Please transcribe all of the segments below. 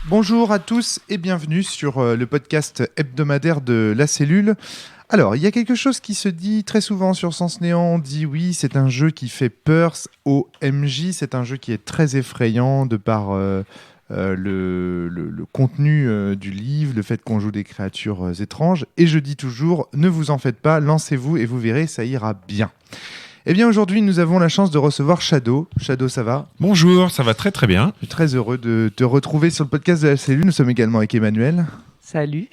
Bonjour à tous et bienvenue sur le podcast hebdomadaire de La Cellule. Alors, il y a quelque chose qui se dit très souvent sur Sens Néant. On dit oui, c'est un jeu qui fait peur, OMJ, c'est un jeu qui est très effrayant de par le contenu du livre, le fait qu'on joue des créatures étranges. Et je dis toujours, ne vous en faites pas, lancez-vous et vous verrez, ça ira bien. Eh bien, aujourd'hui, nous avons la chance de recevoir Shadow. Shadow, ça va ? Bonjour, ça va très très bien. Je suis très heureux de te retrouver sur le podcast de La Cellule. Nous sommes également avec Emmanuel. Salut.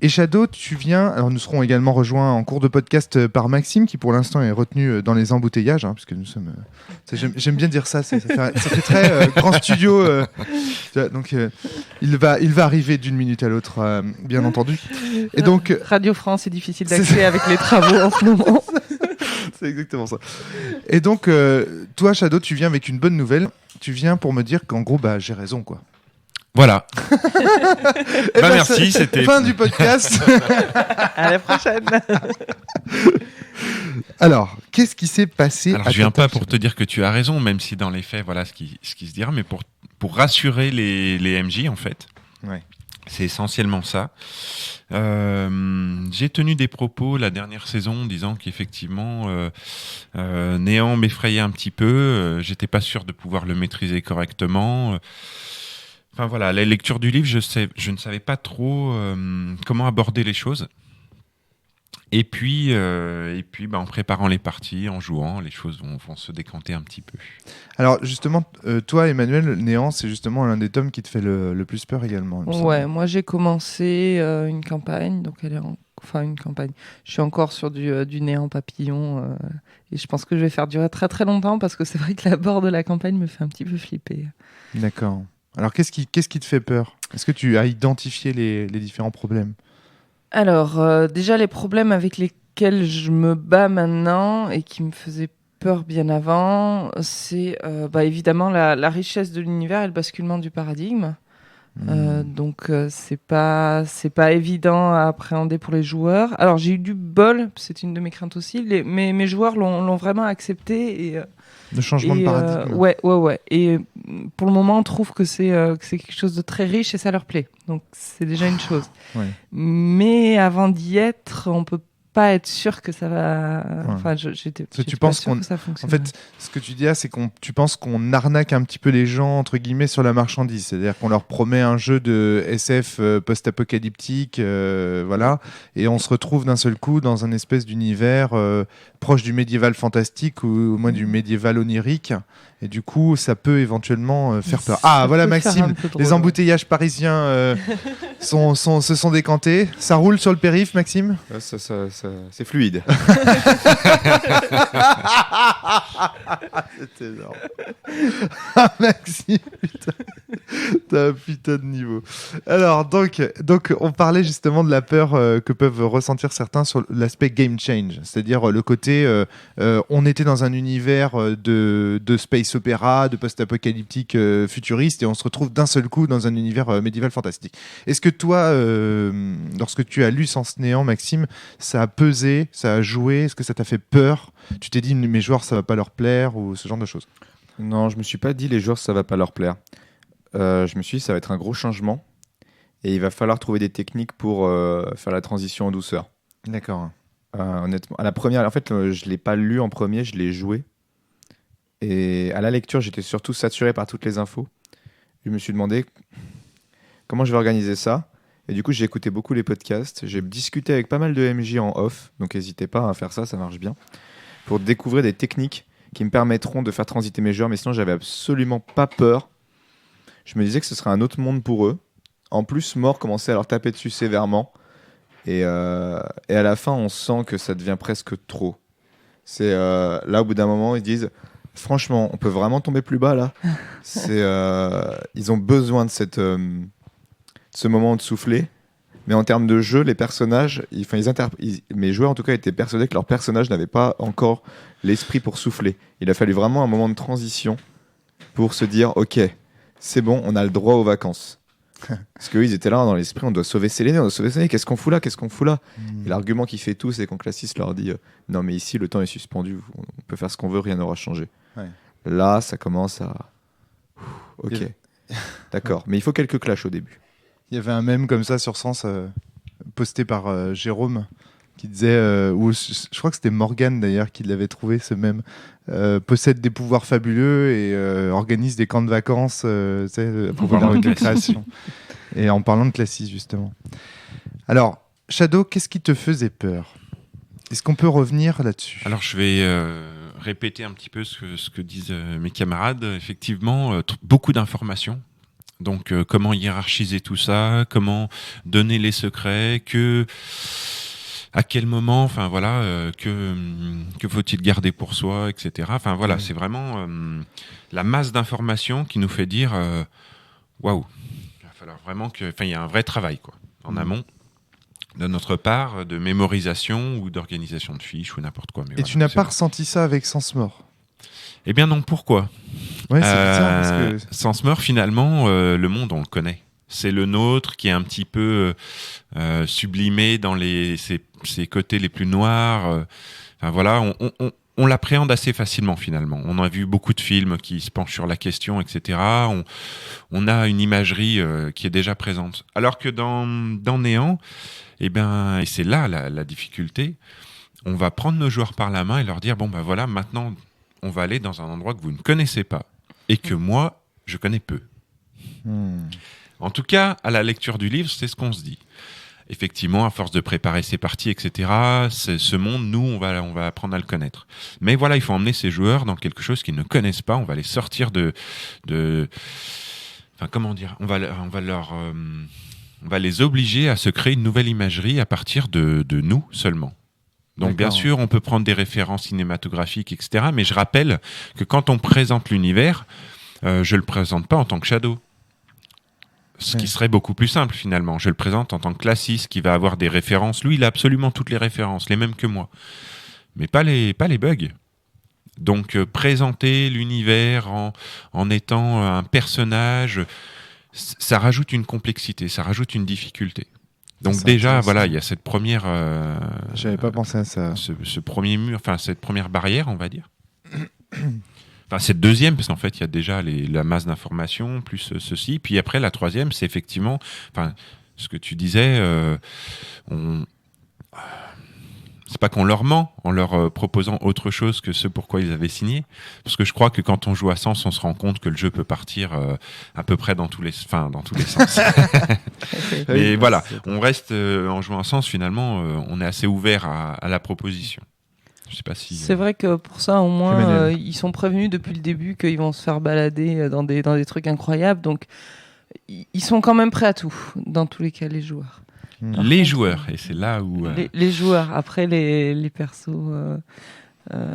Et Shadow, tu viens... Alors, nous serons également rejoints en cours de podcast par Maxime, qui pour l'instant est retenu dans les embouteillages, puisque nous sommes... J'aime bien dire ça, ça fait très grand studio. Donc, il va arriver d'une minute à l'autre, bien entendu. Et donc... Radio France est difficile d'accès avec les travaux en ce moment. C'est exactement ça. Et donc, toi, Shadow, tu viens avec une bonne nouvelle. Tu viens pour me dire qu'en gros, j'ai raison, quoi. Voilà. Merci, c'était... Fin du podcast. À la prochaine. Alors, qu'est-ce qui s'est passé ? Alors, je viens pas pour te dire que tu as raison, même si dans les faits, voilà ce qui se dira, mais pour rassurer les MJ, en fait. Ouais. C'est essentiellement ça. J'ai tenu des propos la dernière saison disant qu'effectivement Néant m'effrayait un petit peu. J'étais pas sûr de pouvoir le maîtriser correctement. Enfin voilà, la lecture du livre, je ne savais pas trop comment aborder les choses. Et puis en préparant les parties, en jouant, les choses vont se décanter un petit peu. Alors justement, toi, Emmanuel, Néant, c'est justement l'un des tomes qui te fait le plus peur également. Ouais, moi j'ai commencé une campagne, donc elle est une campagne. Je suis encore sur du Néant papillon et je pense que je vais faire durer très très longtemps parce que c'est vrai que l'abord de la campagne me fait un petit peu flipper. D'accord. Alors qu'est-ce qui te fait peur ? Est-ce que tu as identifié les différents problèmes ? Alors, déjà, les problèmes avec lesquels je me bats maintenant et qui me faisaient peur bien avant, c'est évidemment la richesse de l'univers et le basculement du paradigme. Donc, c'est pas évident à appréhender pour les joueurs. Alors, j'ai eu du bol, c'est une de mes craintes aussi. Mes joueurs l'ont vraiment accepté. Et, le changement de paradigme. Ouais. Et pour le moment, on trouve que c'est quelque chose de très riche et ça leur plaît. Donc, c'est déjà une chose. Ouais. Mais avant d'y être, on peut pas être sûr que ça va. Ouais. Enfin, j'étais tu pas penses sûr que ça fonctionne. En fait, ce que tu dis là, c'est tu penses qu'on arnaque un petit peu les gens entre guillemets sur la marchandise. C'est-à-dire qu'on leur promet un jeu de SF post-apocalyptique, voilà, et on se retrouve d'un seul coup dans un espèce d'univers proche du médiéval fantastique ou au moins du médiéval onirique. Et du coup, ça peut éventuellement faire peur. Ah, voilà, Maxime, les embouteillages parisiens se sont décantés. Ça roule sur le périph', Maxime ? Ça, c'est fluide. C'est énorme. Ah, Maxime, putain. T'as un putain de niveau. Alors, donc, on parlait justement de la peur que peuvent ressentir certains sur l'aspect game change. C'est-à-dire le côté, on était dans un univers de space opéra, de post-apocalyptique futuriste, et on se retrouve d'un seul coup dans un univers médiéval fantastique. Est-ce que toi, lorsque tu as lu Sens Néant, Maxime, ça a pesé, ça a joué, est-ce que ça t'a fait peur ? Tu t'es dit, mes joueurs, ça va pas leur plaire, ou ce genre de choses ? Non, je me suis pas dit les joueurs, ça va pas leur plaire. Je me suis dit, ça va être un gros changement, et il va falloir trouver des techniques pour faire la transition en douceur. D'accord. Honnêtement, à la première, en fait, je l'ai pas lu en premier, je l'ai joué. Et à la lecture, j'étais surtout saturé par toutes les infos. Je me suis demandé comment je vais organiser ça. Et du coup, j'ai écouté beaucoup les podcasts. J'ai discuté avec pas mal de MJ en off. Donc, n'hésitez pas à faire ça, ça marche bien. Pour découvrir des techniques qui me permettront de faire transiter mes joueurs. Mais sinon, j'avais absolument pas peur. Je me disais que ce serait un autre monde pour eux. En plus, Mort commençait à leur taper dessus sévèrement. Et à la fin, on sent que ça devient presque trop. C'est là, au bout d'un moment, ils disent... Franchement, on peut vraiment tomber plus bas là. Ils ont besoin de ce moment de souffler. Mais en termes de jeu, les personnages, mes joueurs en tout cas étaient persuadés que leurs personnages n'avaient pas encore l'esprit pour souffler. Il a fallu vraiment un moment de transition pour se dire ok, c'est bon, on a le droit aux vacances. Parce qu'eux, ils étaient là dans l'esprit, on doit sauver Séléné, qu'est-ce qu'on fout là Et l'argument qui fait tout, c'est quand Classis leur dit non mais ici le temps est suspendu, on peut faire ce qu'on veut, rien n'aura changé. Ouais. Là, ça commence à... Ok. D'accord, mais il faut quelques clashs au début. Il y avait un mème comme ça sur Sens, posté par Jérôme, qui disait, ou je crois que c'était Morgane d'ailleurs qui l'avait trouvé, ce mème, possède des pouvoirs fabuleux et organise des camps de vacances, tu sais, à propos de la recréation. Et en parlant de classisme, justement. Alors, Shadow, qu'est-ce qui te faisait peur ? Est-ce qu'on peut revenir là-dessus ? Alors, je vais répéter un petit peu ce que disent mes camarades. Effectivement, beaucoup d'informations. Donc, comment hiérarchiser tout ça ? Comment donner les secrets ? À quel moment ? Enfin, voilà, que faut-il garder pour soi, etc. Enfin, voilà, c'est vraiment la masse d'informations qui nous fait dire waouh, il va falloir vraiment que. Enfin, il y a un vrai travail, quoi, en amont. De notre part, de mémorisation ou d'organisation de fiches ou n'importe quoi. Mais Et voilà, tu n'as pas vrai. ressenti ça avec Sens Mort ? Eh bien non, pourquoi ? Ouais, c'est bizarre parce que... Sens Mort, finalement, le monde, on le connaît. C'est le nôtre qui est un petit peu sublimé dans ses côtés les plus noirs. Enfin voilà, on l'appréhende assez facilement finalement. On a vu beaucoup de films qui se penchent sur la question, etc. On a une imagerie qui est déjà présente. Alors que dans Néant, et c'est là la difficulté, on va prendre nos joueurs par la main et leur dire, bon ben voilà, maintenant on va aller dans un endroit que vous ne connaissez pas et que moi, je connais peu. En tout cas, à la lecture du livre, c'est ce qu'on se dit. Effectivement, à force de préparer ces parties, etc., ce monde, nous, on va apprendre à le connaître. Mais voilà, il faut emmener ces joueurs dans quelque chose qu'ils ne connaissent pas. On va les sortir enfin, comment dire ? On va les obliger à se créer une nouvelle imagerie à partir de nous seulement. Donc, bien sûr, on peut prendre des références cinématographiques, etc. Mais je rappelle que quand on présente l'univers, je le présente pas en tant que Shadow. Ce qui serait beaucoup plus simple, finalement. Je le présente en tant que classiste qui va avoir des références. Lui, il a absolument toutes les références, les mêmes que moi. Mais pas les bugs. Donc, présenter l'univers en étant un personnage, ça rajoute une complexité, ça rajoute une difficulté. Donc déjà, voilà, il y a cette première... J'avais pas pensé à ça. Ce premier mur, enfin cette première barrière, on va dire. Enfin, cette deuxième, parce qu'en fait, il y a déjà la masse d'informations, plus ceci. Puis après, la troisième, c'est effectivement... Enfin, ce que tu disais, c'est pas qu'on leur ment en leur proposant autre chose que ce pourquoi ils avaient signé. Parce que je crois que quand on joue à Sens, on se rend compte que le jeu peut partir à peu près dans tous les sens. Mais voilà, on reste en jouant à Sens, finalement, on est assez ouvert à la proposition. Je sais pas si... C'est vrai que pour ça, au moins, ils sont prévenus depuis le début qu'ils vont se faire balader dans des trucs incroyables. Donc, ils sont quand même prêts à tout, dans tous les cas, les joueurs. Les joueurs, et c'est là où... Les joueurs, après les persos.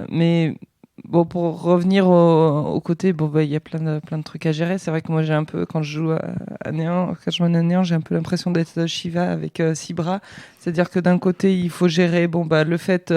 Mais bon, pour revenir au côté, il y a plein de trucs à gérer. C'est vrai que moi, j'ai un peu, quand je joue à Néant, j'ai un peu l'impression d'être Shiva avec 6 bras. C'est-à-dire que d'un côté, il faut gérer le fait...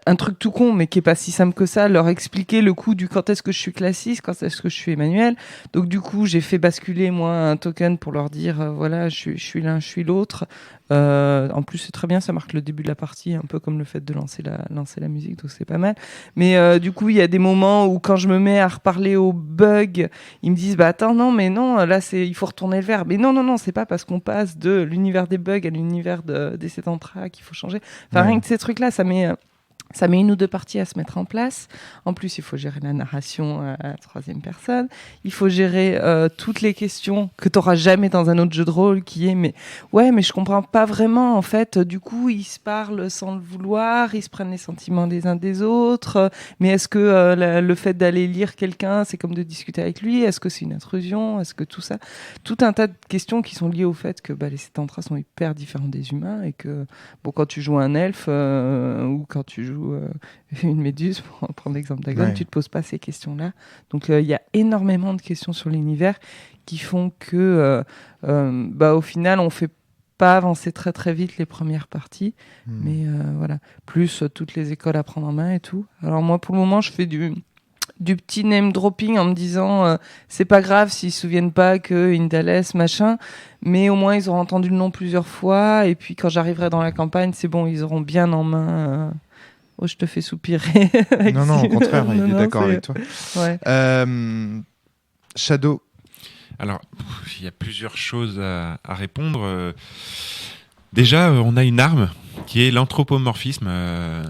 un truc tout con, mais qui est pas si simple que ça, leur expliquer le coup du quand est-ce que je suis classiste, quand est-ce que je suis Emmanuel. Donc du coup, j'ai fait basculer moi un token pour leur dire voilà, je suis l'un, je suis l'autre. En plus, c'est très bien, ça marque le début de la partie, un peu comme le fait de lancer la musique, donc c'est pas mal. Mais du coup, il y a des moments où quand je me mets à reparler aux bugs, ils me disent attends, non, mais non, là il faut retourner le verbe. Mais non, c'est pas parce qu'on passe de l'univers des bugs à l'univers des Cetantras qu'il faut changer. Enfin, rien que ces trucs-là, ça met 1 ou 2 parties à se mettre en place. En plus, il faut gérer la narration à la 3e personne. Il faut gérer toutes les questions que tu n'auras jamais dans un autre jeu de rôle qui est mais je comprends pas vraiment en fait. Du coup, ils se parlent sans le vouloir, ils se prennent les sentiments les uns des autres. Mais est-ce que le fait d'aller lire quelqu'un, c'est comme de discuter avec lui ? Est-ce que c'est une intrusion ? Est-ce que tout ça, tout un tas de questions qui sont liées au fait que les Cetantras sont hyper différents des humains et que quand tu joues un elfe ou quand tu joues une méduse, pour prendre l'exemple d'Agon, tu te poses pas ces questions-là. Donc il y a énormément de questions sur l'univers qui font que au final on fait pas avancer très très vite les premières parties, mais voilà, plus toutes les écoles à prendre en main et tout. Alors moi pour le moment je fais du petit name dropping en me disant c'est pas grave s'ils se souviennent pas que Indales machin, mais au moins ils auront entendu le nom plusieurs fois et puis quand j'arriverai dans la campagne c'est bon, ils auront bien en main je te fais soupirer. Non, au contraire, il est d'accord avec toi. Ouais. Shadow. Alors, il y a plusieurs choses à répondre. Déjà, on a une arme qui est l'anthropomorphisme.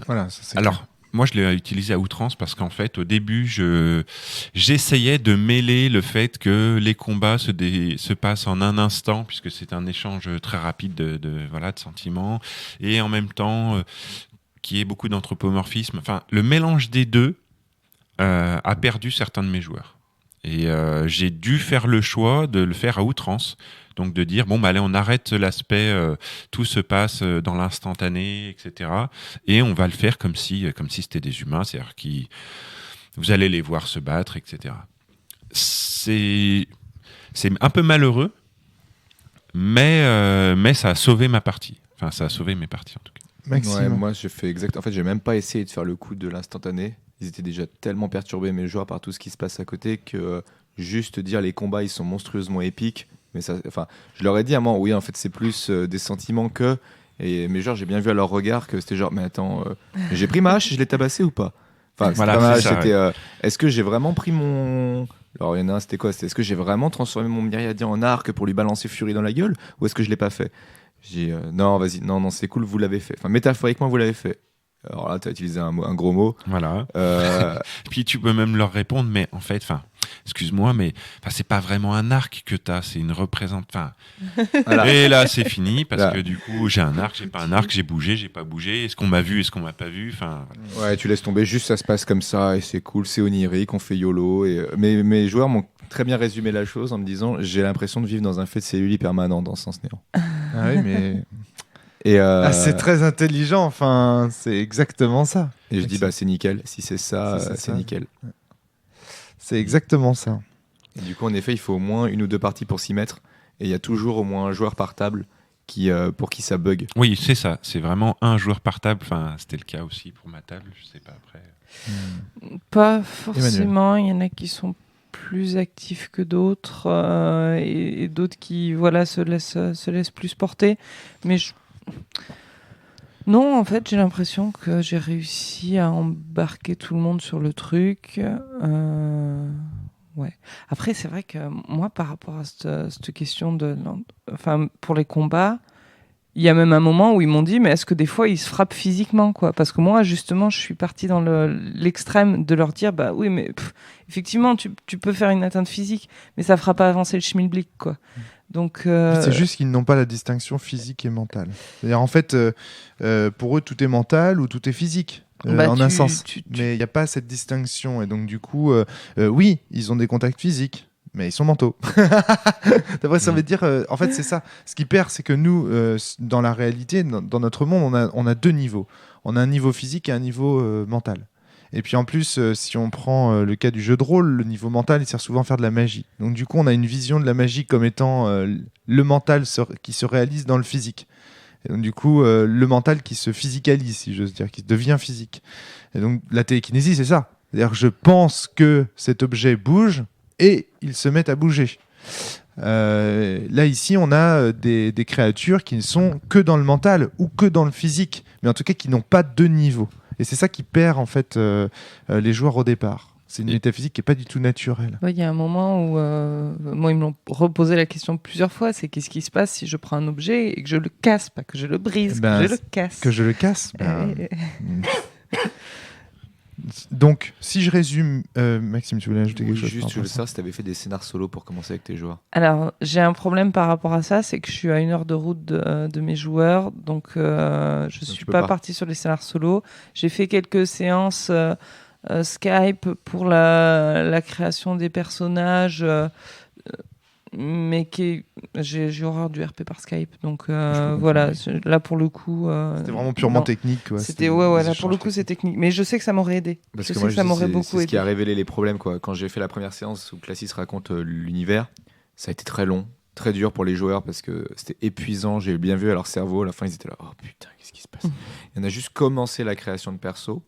Voilà, ça, c'est Alors, moi, je l'ai utilisé à outrance parce qu'en fait, au début, j'essayais de mêler le fait que les combats se passent en un instant, puisque c'est un échange très rapide de sentiments, et en même temps, qu'il y ait beaucoup d'anthropomorphisme. Enfin, le mélange des deux a perdu certains de mes joueurs. Et j'ai dû faire le choix de le faire à outrance. Donc de dire, bon, bah, allez, on arrête l'aspect, tout se passe dans l'instantané, etc. Et on va le faire comme si c'était des humains, c'est-à-dire vous allez les voir se battre, etc. C'est un peu malheureux, mais ça a sauvé ma partie. Enfin, ça a sauvé mes parties, en tout cas. Maxime. Ouais, moi, je fais exact. En fait, j'ai même pas essayé de faire le coup de l'instantané. Ils étaient déjà tellement perturbés, mes joueurs, par tout ce qui se passe à côté, que juste dire les combats, ils sont monstrueusement épiques. Mais ça, enfin, je leur ai dit à moi, oui, en fait, c'est plus des sentiments que. Et mes joueurs, j'ai bien vu à leur regard que c'était genre, mais attends, j'ai pris ma hache, je l'ai tabassé ou pas? Enfin, Voilà, pas ma c'est hache, ça, c'était. Est-ce que j'ai vraiment pris mon. Alors, il y en a un, c'était quoi? C'était est-ce que j'ai vraiment transformé mon myriadien en arc pour lui balancer Fury dans la gueule? Ou est-ce que je l'ai pas fait? J'ai dit, non, vas-y, non, c'est cool, vous l'avez fait. Enfin, métaphoriquement, vous l'avez fait. Alors là, tu as utilisé un gros mot. Voilà. Puis tu peux même leur répondre, mais en fait, excuse-moi, mais c'est pas vraiment un arc que t'as, c'est une représentation. Voilà. Et là, c'est fini parce Là. que du coup, j'ai un arc, j'ai pas un arc, j'ai bougé, j'ai pas bougé. Est-ce qu'on m'a vu, est-ce qu'on m'a pas vu? Enfin, Ouais, tu laisses tomber, juste ça se passe comme ça et c'est cool, c'est onirique, on fait YOLO. Et... mes joueurs m'ont très bien résumé la chose en me disant j'ai l'impression de vivre dans un fait de cellule permanent dans Sens Néant. Ah oui, mais Et c'est très intelligent. Enfin, c'est exactement ça. et je dis bah c'est nickel, si c'est ça, Si c'est c'est ça. nickel. C'est exactement ça. Et du coup, en effet, il faut au moins une ou deux parties pour s'y mettre. Et il y a toujours au moins un joueur par table pour qui ça bug. oui, c'est ça. C'est vraiment un joueur par table. Enfin, c'était le cas aussi pour ma table. Je sais pas après. Pas forcément, il y en a qui sont plus actifs que d'autres et d'autres qui se laissent plus porter. Mais non, en fait, j'ai l'impression que j'ai réussi à embarquer tout le monde sur le truc. Ouais. Après, c'est vrai que moi, par rapport à cette question pour les combats, il y a même un moment où ils m'ont dit, mais est-ce que des fois ils se frappent physiquement, quoi? Parce que moi, justement, je suis partie dans l'extrême de leur dire, bah oui, mais effectivement, tu peux faire une atteinte physique, mais ça fera pas avancer le schmilblick, quoi. Donc, C'est juste qu'ils n'ont pas la distinction physique et mentale. C'est-à-dire, en fait, pour eux, tout est mental ou tout est physique. En un sens. Mais il n'y a pas cette distinction. Et donc, du coup, oui, ils ont des contacts physiques, mais ils sont mentaux. D'après, ça veut dire. En fait, c'est ça. Ce qui perd, c'est que nous, dans la réalité, dans notre monde, on a deux niveaux. On a un niveau physique et un niveau mental. Et puis en plus, si on prend le cas du jeu de rôle, le niveau mental, il sert souvent à faire de la magie. Donc du coup, on a une vision de la magie comme étant le mental qui se réalise dans le physique. Et donc du coup, le mental qui se physicalise, si j'ose dire, qui devient physique. Et donc la télékinésie, c'est ça. C'est-à-dire que je pense que cet objet bouge et il se met à bouger. Là, ici, on a des créatures qui ne sont que dans le mental ou que dans le physique, mais en tout cas qui n'ont pas de niveau. Et c'est ça qui perd en fait les joueurs au départ. C'est une métaphysique qui n'est pas du tout naturelle. Il y a un moment où, moi, ils me l'ont reposé la question plusieurs fois, c'est qu'est-ce qui se passe si je prends un objet et que je le casse, pas que je le brise, que je le casse. Que je le casse Donc, si je résume, Maxime, tu voulais ajouter quelque chose? Juste, je voulais savoir si tu avais fait des scénars solo pour commencer avec tes joueurs. Alors, j'ai un problème par rapport à ça, c'est que je suis à 1 heure de route de mes joueurs, donc je ne suis pas partie sur les scénars solo. J'ai fait quelques séances Skype pour la création des personnages, mais j'ai horreur du RP par Skype, donc voilà, là pour le coup c'était vraiment purement technique, quoi. C'était là pour le coup c'est technique, mais je sais que ça m'aurait aidé. Parce que moi, ça m'aurait beaucoup aidé. C'est ce qui a révélé les problèmes, quoi. Quand j'ai fait la première séance où Classis raconte l'univers, ça a été très long, très dur pour les joueurs parce que c'était épuisant. J'ai bien vu à leur cerveau, à la fin ils étaient là, oh putain, qu'est-ce qui se passe? On a juste commencé la création de perso.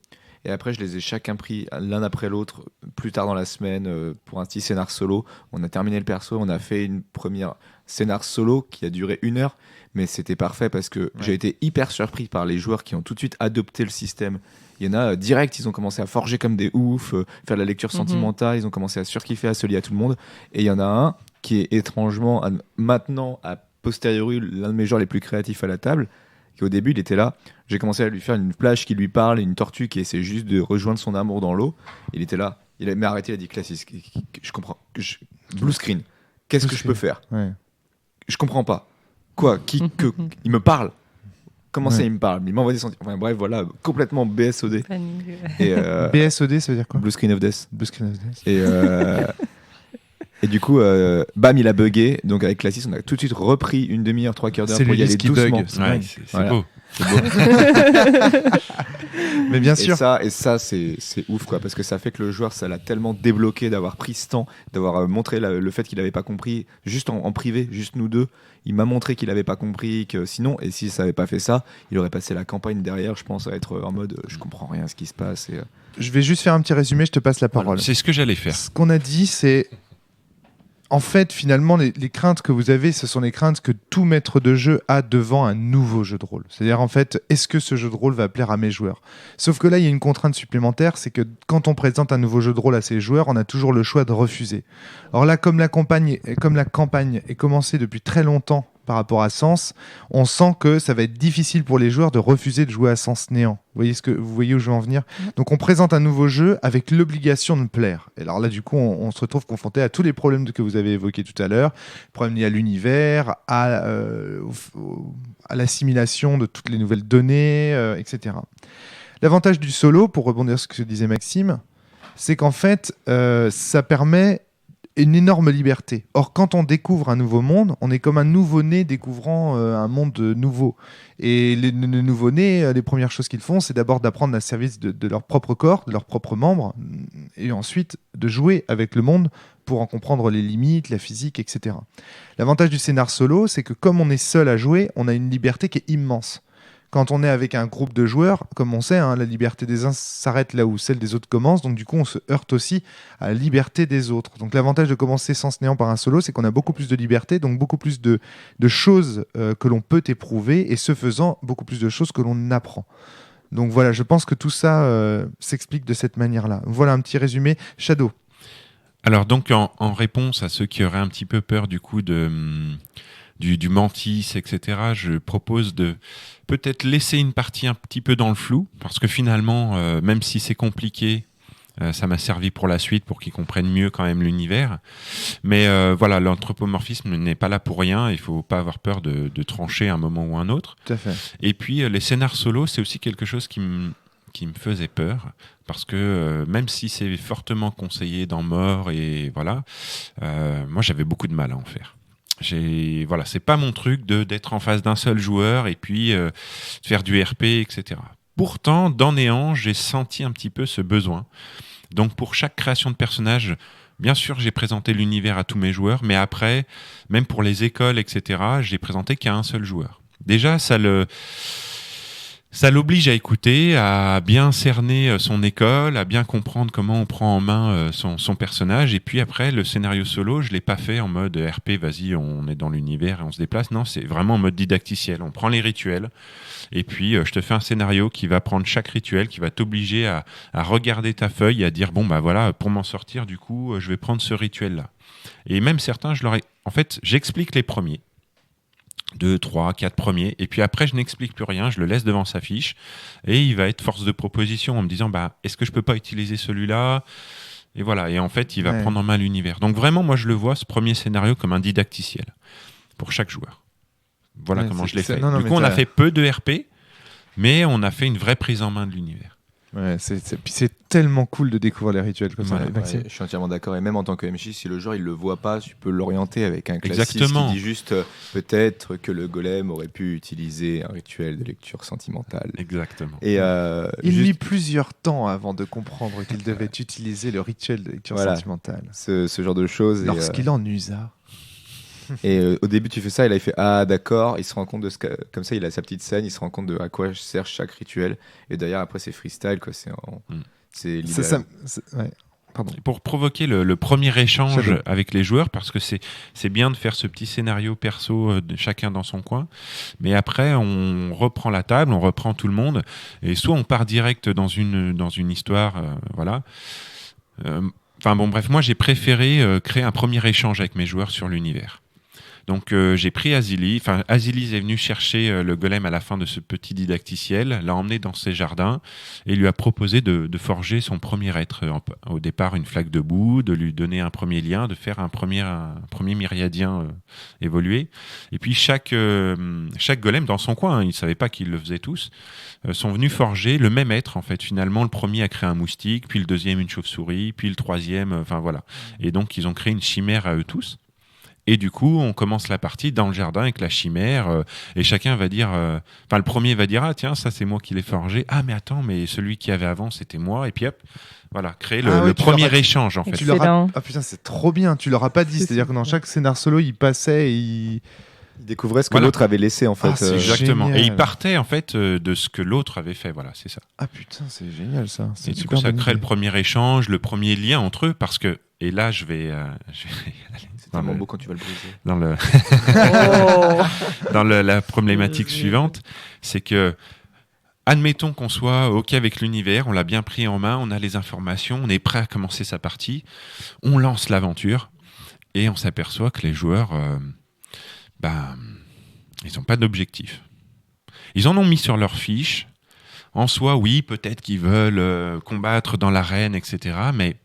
Et après, je les ai chacun pris l'un après l'autre plus tard dans la semaine pour un petit scénar solo. On a terminé le perso, on a fait une première scénar solo qui a duré 1 heure, mais c'était parfait parce que j'ai été hyper surpris par les joueurs qui ont tout de suite adopté le système. Il y en a direct, ils ont commencé à forger comme des oufs, faire de la lecture sentimentale, ils ont commencé à surkiffer, à se lier à tout le monde. Et il y en a un, qui est étrangement, maintenant, a posteriori, l'un de mes joueurs les plus créatifs à la table. Au début, il était là. J'ai commencé à lui faire une plage qui lui parle et une tortue qui essaie juste de rejoindre son amour dans l'eau. Il était là. Il m'a arrêté. Il a dit classique. Je comprends. Blue screen. Qu'est-ce que je peux faire? Je comprends pas. Quoi? Il me parle. Comment ça, il me parle? Il m'envoie des sentiments. Enfin, bref, voilà, complètement BSOD. Et, BSOD, ça veut dire quoi? Blue screen of death. Blue screen of death. Et du coup, bam, il a bugué. Donc avec Classis, on a tout de suite repris une demi-heure, 3/4 d'heure pour y aller doucement. C'est beau. C'est beau. Mais bien sûr. Et ça c'est ouf, quoi, parce que ça fait que le joueur, ça l'a tellement débloqué d'avoir pris ce temps, d'avoir montré le fait qu'il n'avait pas compris, juste en privé, juste nous deux. Il m'a montré qu'il n'avait pas compris, que sinon, et s'il n'avait pas fait ça, il aurait passé la campagne derrière, je pense, à être en mode je comprends rien à ce qui se passe. Je vais juste faire un petit résumé, je te passe la parole. Voilà, c'est ce que j'allais faire. Ce qu'on a dit, c'est. En fait, finalement, les craintes que vous avez, ce sont les craintes que tout maître de jeu a devant un nouveau jeu de rôle. C'est-à-dire, en fait, est-ce que ce jeu de rôle va plaire à mes joueurs? Sauf que là, il y a une contrainte supplémentaire, c'est que quand on présente un nouveau jeu de rôle à ses joueurs, on a toujours le choix de refuser. Alors là, comme la campagne est commencée depuis très longtemps par rapport à Sens, on sent que ça va être difficile pour les joueurs de refuser de jouer à Sens néant. Vous voyez où je veux en venir? Donc on présente un nouveau jeu avec l'obligation de plaire. Et alors là, du coup, on se retrouve confronté à tous les problèmes que vous avez évoqués tout à l'heure. Problèmes liés à l'univers, à l'assimilation de toutes les nouvelles données, etc. L'avantage du solo, pour rebondir sur ce que disait Maxime, c'est qu'en fait, ça permet une énorme liberté. Or, quand on découvre un nouveau monde, on est comme un nouveau-né découvrant un monde nouveau. Et les nouveau-nés, les premières choses qu'ils font, c'est d'abord d'apprendre à service de leur propre corps, de leurs propres membres, et ensuite de jouer avec le monde pour en comprendre les limites, la physique, etc. L'avantage du scénar solo, c'est que comme on est seul à jouer, on a une liberté qui est immense. Quand on est avec un groupe de joueurs, comme on sait, la liberté des uns s'arrête là où celle des autres commence, donc du coup on se heurte aussi à la liberté des autres. Donc l'avantage de commencer sans néant par un solo, c'est qu'on a beaucoup plus de liberté, donc beaucoup plus de choses que l'on peut éprouver, et ce faisant, beaucoup plus de choses que l'on apprend. Donc voilà, je pense que tout ça s'explique de cette manière-là. Voilà un petit résumé. Shadow. Alors donc en réponse à ceux qui auraient un petit peu peur du coup du Mantis, etc., je propose de peut-être laisser une partie un petit peu dans le flou, parce que finalement, même si c'est compliqué, ça m'a servi pour la suite, pour qu'ils comprennent mieux quand même l'univers. Mais voilà, l'anthropomorphisme n'est pas là pour rien, il ne faut pas avoir peur de trancher à un moment ou un autre. Tout à fait. Et puis, les scénars solo, c'est aussi quelque chose qui me faisait peur, parce que même si c'est fortement conseillé dans Mort, et voilà, moi j'avais beaucoup de mal à en faire. Voilà, c'est pas mon truc d'être en face d'un seul joueur et puis de faire du RP, etc. Pourtant, dans Néant, j'ai senti un petit peu ce besoin. Donc pour chaque création de personnage, bien sûr, j'ai présenté l'univers à tous mes joueurs, mais après, même pour les écoles, etc., j'ai présenté qu'à un seul joueur. Déjà, ça l'oblige à écouter, à bien cerner son école, à bien comprendre comment on prend en main son personnage. Et puis après, le scénario solo, je ne l'ai pas fait en mode RP, vas-y, on est dans l'univers et on se déplace. Non, c'est vraiment en mode didacticiel. On prend les rituels et puis je te fais un scénario qui va prendre chaque rituel, qui va t'obliger à regarder ta feuille et à dire, bon, bah voilà, pour m'en sortir, du coup, je vais prendre ce rituel-là. Et même certains, en fait, j'explique les premiers. 2, 3, 4 premiers, et puis après je n'explique plus rien, je le laisse devant sa fiche, et il va être force de proposition en me disant, bah, est-ce que je peux pas utiliser celui-là? Et voilà, et en fait il va prendre en main l'univers. Donc vraiment, moi je le vois, ce premier scénario, comme un didacticiel pour chaque joueur. Voilà comment je l'ai fait. Du coup on a fait peu de RP, mais on a fait une vraie prise en main de l'univers. Ouais, puis c'est tellement cool de découvrir les rituels comme ça. Je suis entièrement d'accord, et même en tant que MJ, si le joueur il le voit pas, tu peux l'orienter avec un classique qui dit juste peut-être que le golem aurait pu utiliser un rituel de lecture sentimentale. Exactement. Et il mit plusieurs temps avant de comprendre qu'il devait utiliser le rituel de lecture sentimentale. Ce genre de choses. Lorsqu'il en usa. Et au début, tu fais ça, et là, il fait ah, d'accord. Il se rend compte de comme ça, il a sa petite scène, il se rend compte de à quoi sert chaque rituel. Et d'ailleurs, après, c'est freestyle, quoi. C'est ouais. Pardon. Pour provoquer le premier échange avec les joueurs, parce que c'est bien de faire ce petit scénario perso de chacun dans son coin, mais après on reprend la table, on reprend tout le monde, et soit on part direct dans une histoire, voilà. Enfin bon, bref, moi j'ai préféré créer un premier échange avec mes joueurs sur l'univers. Donc j'ai pris Azilis, enfin Azilis est venu chercher le golem à la fin de ce petit didacticiel, l'a emmené dans ses jardins et lui a proposé de forger son premier être. Au départ une flaque de boue, de lui donner un premier lien, de faire un premier myriadien évoluer. Et puis chaque golem dans son coin, ils ne savaient pas qu'ils le faisaient tous, sont venus forger le même être en fait. Finalement le premier a créé un moustique, puis le deuxième une chauve-souris, puis le troisième, enfin voilà. Et donc ils ont créé une chimère à eux tous. Et du coup, on commence la partie dans le jardin avec la chimère et chacun va dire, enfin le premier va dire ah tiens ça c'est moi qui l'ai forgé, ah mais attends mais celui qui avait avant c'était moi et puis hop voilà créer le premier échange en fait. Ah putain c'est trop bien, tu leur as pas dit, c'est-à-dire que dans chaque scénar solo il passait et il découvrait ce que l'autre avait laissé en fait. C'est exactement. génial. Et il partait en fait de ce que l'autre avait fait, voilà c'est ça. Ah putain c'est génial ça. Et du coup ça crée le premier échange, le premier lien entre eux parce que et là je vais c'est tellement beau quand tu vas le briser. Dans la problématique suivante, c'est que admettons qu'on soit OK avec l'univers, on l'a bien pris en main, on a les informations, on est prêt à commencer sa partie, on lance l'aventure et on s'aperçoit que les joueurs, ils n'ont pas d'objectif. Ils en ont mis sur leur fiche. En soi, oui, peut-être qu'ils veulent combattre dans l'arène, etc. Mais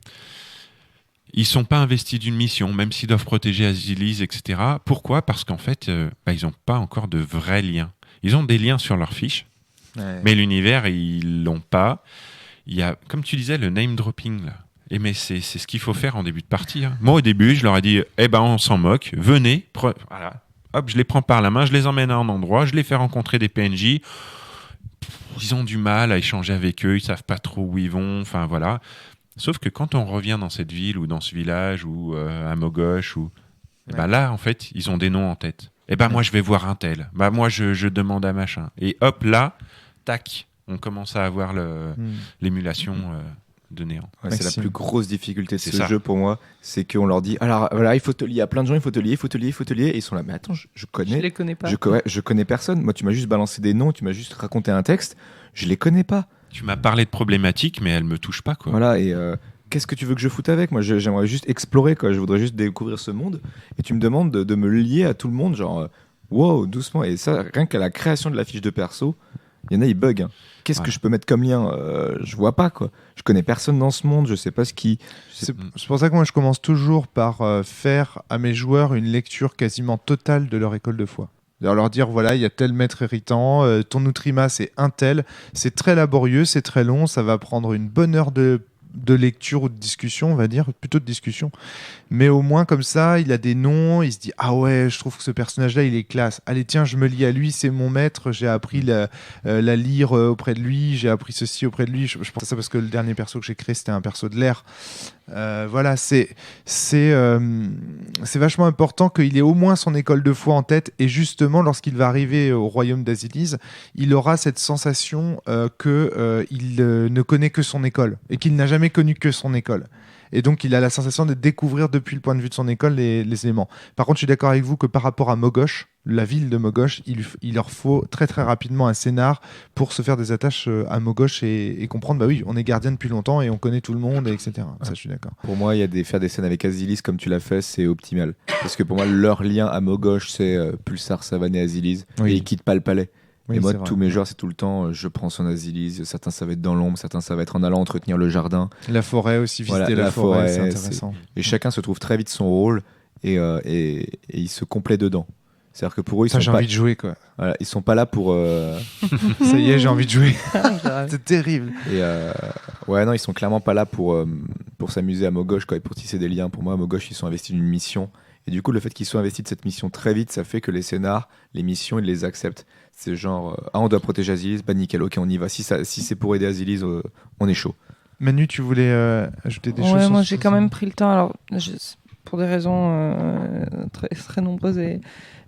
ils sont pas investis d'une mission, même s'ils doivent protéger Azilis, etc. Pourquoi ? Parce qu'en fait, ils n'ont pas encore de vrais liens. Ils ont des liens sur leur fiche, mais l'univers, ils l'ont pas. Il y a, comme tu disais, le name dropping là. Et mais c'est ce qu'il faut faire en début de partie. Hein. Moi, au début, je leur ai dit, on s'en moque, venez, voilà. Hop, je les prends par la main, je les emmène à un endroit, je les fais rencontrer des PNJ. Ils ont du mal à échanger avec eux, ils savent pas trop où ils vont, enfin voilà. Sauf que quand on revient dans cette ville ou dans ce village ou à Mogosh, là, en fait, ils ont des noms en tête. Moi, je vais voir un tel. Moi, je demande à machin. Et hop, là, tac, on commence à avoir l'émulation de néant. Ouais, c'est la plus grosse difficulté de ce jeu pour moi, c'est qu'on leur dit alors voilà, il faut te lier à plein de gens, il faut te lier, et ils sont là, mais attends, je connais. Je les connais pas. Je connais personne. Moi, tu m'as juste balancé des noms, tu m'as juste raconté un texte, je les connais pas. Tu m'as parlé de problématiques, mais elles me touchent pas, quoi. Voilà, et qu'est-ce que tu veux que je foute avec ? Moi, j'aimerais juste explorer, quoi. Je voudrais juste découvrir ce monde. Et tu me demandes de me lier à tout le monde, genre, wow, doucement. Et ça, rien qu'à la création de la fiche de perso, il y en a, ils bug. Hein. Qu'est-ce que je peux mettre comme lien ? Je vois pas, quoi. Je connais personne dans ce monde, je sais pas ce qui... C'est pour ça que moi, je commence toujours par faire à mes joueurs une lecture quasiment totale de leur école de foi. Leur dire, voilà, il y a tel maître héritant, ton Outrima, c'est un tel. C'est très laborieux, c'est très long, ça va prendre une bonne heure de lecture ou de discussion, on va dire, plutôt de discussion. Mais au moins, comme ça, il a des noms, il se dit, ah ouais, je trouve que ce personnage-là, il est classe. Allez, tiens, je me lie à lui, c'est mon maître, j'ai appris la lire auprès de lui, j'ai appris ceci auprès de lui. Je pense à ça parce que le dernier perso que j'ai créé, c'était un perso de l'air. Voilà, c'est vachement important qu'il ait au moins son école de foi en tête, et justement lorsqu'il va arriver au royaume d'Azilis, il aura cette sensation qu'il ne connaît que son école et qu'il n'a jamais connu que son école. Et donc, il a la sensation de découvrir depuis le point de vue de son école les éléments. Par contre, je suis d'accord avec vous que par rapport à Mogosh, la ville de Mogosh, il leur faut très très rapidement un scénar pour se faire des attaches à Mogosh et comprendre, bah oui, on est gardien depuis longtemps et on connaît tout le monde, etc. Ça, je suis d'accord. Pour moi, faire des scènes avec Azilis comme tu l'as fait, c'est optimal. Parce que pour moi, leur lien à Mogosh, c'est Pulsar, Savannah et Azilis. Oui. Et ils quittent pas le palais. Oui, et moi, tous mes joueurs, c'est tout le temps, je prends son Azilis. Certains, ça va être dans l'ombre, certains, ça va être en allant entretenir le jardin. La forêt aussi, visiter la forêt, c'est intéressant. Et chacun se trouve très vite son rôle et il se complaît dedans. C'est-à-dire que pour eux, j'ai envie de jouer, quoi. Voilà, ils sont pas là pour. Ça y est, j'ai envie de jouer. C'est terrible. Et non, ils sont clairement pas là pour s'amuser à Mogosh, quoi, et pour tisser des liens. Pour moi, à Mogosh, ils sont investis d'une mission. Et du coup, le fait qu'ils soient investis de cette mission très vite, ça fait que les scénars, les missions, ils les acceptent. C'est genre, on doit protéger Azilis, bah nickel, ok, on y va. Si c'est pour aider Azilis, on est chaud. Manu, tu voulais ajouter des choses ? Moi, j'ai quand même pris le temps. Alors, pour des raisons très, très nombreuses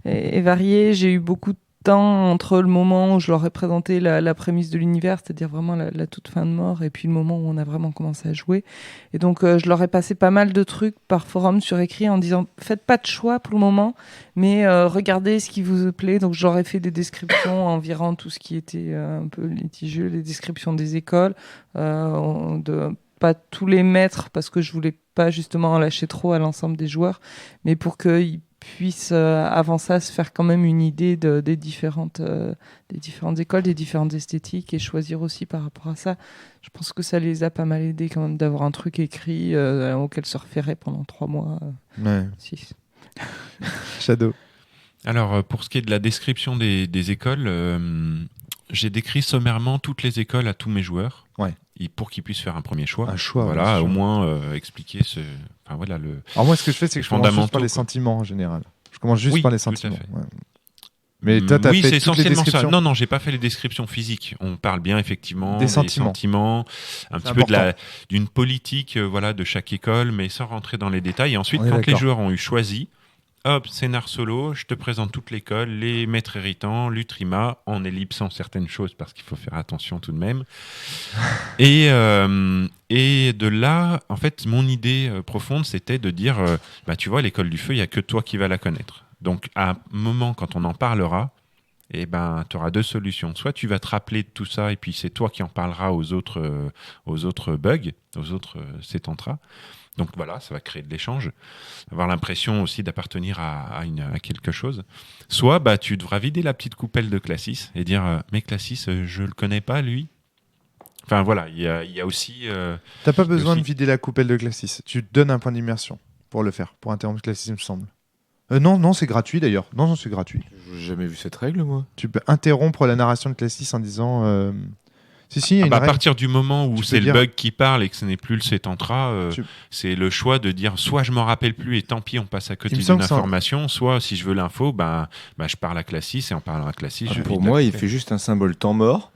et variées, j'ai eu beaucoup de temps entre le moment où je leur ai présenté la prémisse de l'univers, c'est-à-dire vraiment la toute fin de mort, et puis le moment où on a vraiment commencé à jouer. Et donc, je leur ai passé pas mal de trucs par forum sur écrit en disant « Faites pas de choix pour le moment, mais regardez ce qui vous plaît ». Donc, je leur ai fait des descriptions environ tout ce qui était un peu litigieux, les descriptions des écoles, pas tous les maîtres, parce que je voulais pas justement en lâcher trop à l'ensemble des joueurs, mais pour qu'ils puissent avant ça se faire quand même une idée des différentes écoles, des différentes esthétiques et choisir aussi par rapport à ça. Je pense que ça les a pas mal aidés quand même d'avoir un truc écrit auquel se référer pendant 3 mois. 6. Shadow. Alors, pour ce qui est de la description des écoles, j'ai décrit sommairement toutes les écoles à tous mes joueurs. Ouais. Pour qu'ils puissent faire un premier choix. Un choix, voilà, ouais, au moins expliquer ce. Enfin, voilà, Alors moi, ce que je fais, c'est que je commence juste par les quoi. sentiments en général. Je commence juste Oui, par les tout à sentiments. fait. Ouais. Mais toi, t'as oui, fait c'est toutes les essentiellement ça. descriptions. Non, j'ai pas fait les descriptions physiques. On parle bien effectivement Des sentiments. un C'est petit peu important. d'une politique, voilà, de chaque école, mais sans rentrer dans les détails. Et ensuite, On est quand les d'accord. joueurs ont eu choisi, hop, scénar solo, je te présente toute l'école, les maîtres héritants, l'Utrima, en ellipsant certaines choses parce qu'il faut faire attention tout de même. Et de là, en fait, mon idée profonde, c'était de dire, tu vois, l'école du feu, il n'y a que toi qui vas la connaître. Donc, à un moment, quand on en parlera, tu auras 2 solutions. Soit tu vas te rappeler de tout ça, et puis c'est toi qui en parleras aux autres bugs, aux autres sétentras. Donc voilà, ça va créer de l'échange, avoir l'impression aussi d'appartenir à quelque chose. Soit tu devras vider la petite coupelle de Classis et dire mais Classis, je le connais pas lui. Enfin voilà, il y a aussi. T'as pas besoin aussi- de vider la coupelle de Classis. Tu te donnes un point d'immersion pour le faire, pour interrompre Classis, il me semble. Non, c'est gratuit d'ailleurs. Non, c'est gratuit. J'ai jamais vu cette règle, moi. Tu peux interrompre la narration de Classis en disant. Si, il y a une à règle. partir du moment où Tu c'est peux le dire- bug qui parle et que ce n'est plus le sétentra, Tu- c'est le choix de dire soit je m'en rappelle plus et tant pis on passe à côté Il me d'une semble que ça- information, soit si je veux l'info, je parle à Classis et en parlant à Classis, je Pour vide la moi, il coupelle. fait juste un symbole temps mort.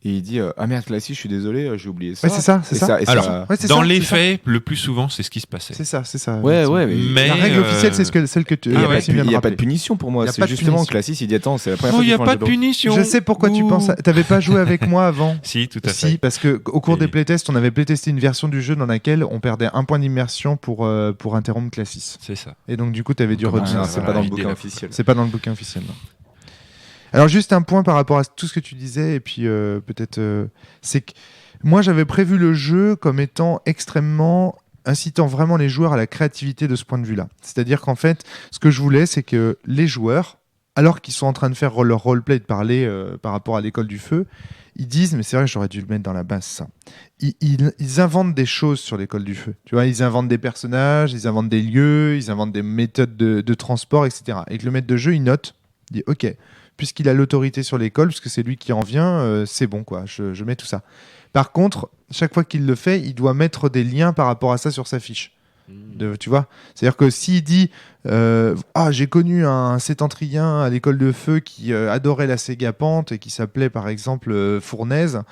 Et il dit ah merde, Classis, je suis désolé, j'ai oublié ça. Ouais, c'est ça, c'est Et ça. et Alors, ça- Ouais, c'est Dans ça, les c'est ça. faits, le plus souvent, c'est ce qui se passait. C'est ça. Ouais, Maxime. ouais, mais La règle officielle, c'est celle que tu. il n'y a, Maxime vient de pas de rappeler. punition pour moi. Il y a C'est pas de justement punition. Classis, il dit attends, c'est la première Non, fois il que n'y a je prends pas le de jeu. punition. Je sais pourquoi tu Ouh. penses. T'avais pas joué avec moi avant. Si, tout à Si, fait. parce que au cours Et- des playtests, on avait playtesté une version du jeu dans laquelle on perdait un point d'immersion pour interrompre Classis. C'est ça. Et donc du coup, t'avais dû Comment retenir. Ah, ça, c'est voilà, pas dans le vider bouquin la officiel. C'est pas dans le bouquin officiel. Non. Alors juste un point par rapport à tout ce que tu disais et puis peut-être c'est que moi j'avais prévu le jeu comme étant extrêmement incitant vraiment les joueurs à la créativité de ce point de vue-là. C'est-à-dire qu'en fait, ce que je voulais, c'est que les joueurs, alors qu'ils sont en train de faire leur roleplay, de parler par rapport à l'école du feu, ils disent, mais c'est vrai, j'aurais dû le mettre dans la base, ça. Ils inventent des choses sur l'école du feu. Tu vois, ils inventent des personnages, ils inventent des lieux, ils inventent des méthodes de transport, etc. Et que le maître de jeu, il note, il dit, ok, puisqu'il a l'autorité sur l'école, puisque c'est lui qui en vient, c'est bon, quoi, je mets tout ça. Par contre, chaque fois qu'il le fait, il doit mettre des liens par rapport à ça sur sa fiche. Tu vois, c'est-à-dire que s'il dit j'ai connu un sétentrien à l'école de feu qui adorait la Ségapante et qui s'appelait par exemple Fournaise,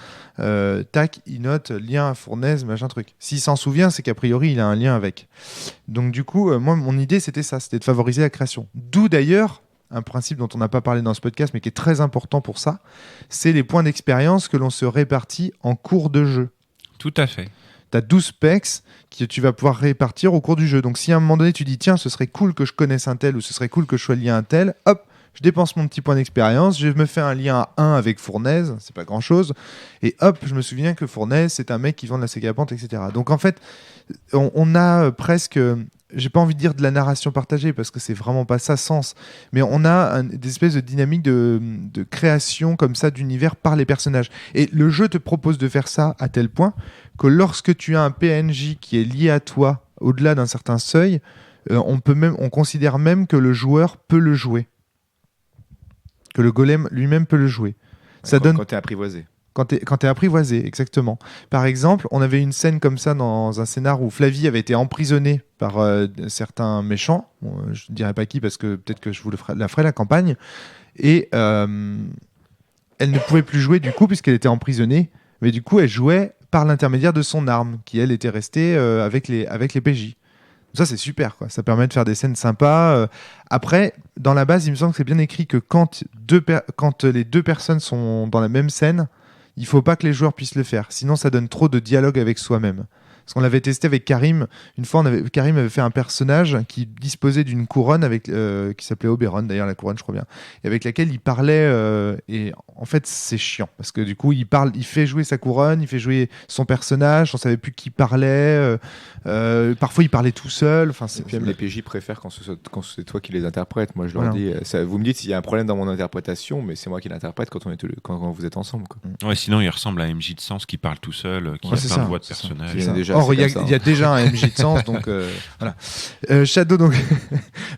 tac, il note lien à Fournaise, machin truc. S'il s'en souvient, c'est qu'a priori il a un lien avec. Donc du coup, moi mon idée c'était ça, c'était de favoriser la création. D'où d'ailleurs un principe dont on n'a pas parlé dans ce podcast mais qui est très important pour ça, c'est les points d'expérience que l'on se répartit en cours de jeu. Tout à fait. Tu as 12 specs que tu vas pouvoir répartir au cours du jeu. Donc si à un moment donné tu dis tiens, ce serait cool que je connaisse un tel ou ce serait cool que je sois lié à un tel, hop, je dépense mon petit point d'expérience, je me fais un lien à 1 avec Fournaise, c'est pas grand chose, et hop, je me souviens que Fournaise c'est un mec qui vend de la Ségapante, etc. Donc en fait, on a presque, j'ai pas envie de dire de la narration partagée parce que c'est vraiment pas ça sens, mais on a des espèces de dynamique de création comme ça d'univers par les personnages. Et le jeu te propose de faire ça à tel point que lorsque tu as un PNJ qui est lié à toi au-delà d'un certain seuil, on considère même que le joueur peut le jouer, que le golem lui-même peut le jouer. Ça donne Quand t'es apprivoisé. quand t'es apprivoisé, exactement. Par exemple, on avait une scène comme ça dans un scénar où Flavie avait été emprisonnée par certains méchants. Bon, je ne dirais pas qui parce que peut-être que je vous la ferai la campagne. Et elle ne pouvait plus jouer du coup puisqu'elle était emprisonnée. Mais du coup, elle jouait par l'intermédiaire de son arme qui, elle, était restée avec les PJ. Ça, c'est super, quoi. Ça permet de faire des scènes sympas. Après, dans la base, il me semble que c'est bien écrit que quand les deux personnes sont dans la même scène, il faut pas que les joueurs puissent le faire. Sinon, ça donne trop de dialogue avec soi-même. Parce qu'on l'avait testé avec Karim. Une fois, Karim avait fait un personnage qui disposait d'une couronne qui s'appelait Oberon, d'ailleurs, la couronne, je crois bien, et avec laquelle il parlait. Et en fait, c'est chiant parce que du coup, il fait jouer sa couronne, il fait jouer son personnage. On savait plus qui parlait. Parfois, il parlait tout seul. Enfin, et puis même les PJ préfèrent quand c'est toi qui les interprètes. Moi, je leur dis, vous me dites s'il y a un problème dans mon interprétation, mais c'est moi qui l'interprète quand vous êtes ensemble. Quoi. Ouais, sinon, il ressemble à MJ de Sens qui parle tout seul, qui a plein de voix de personnages. Or, il y a déjà un MJ de Sens, donc voilà. Shadow, donc,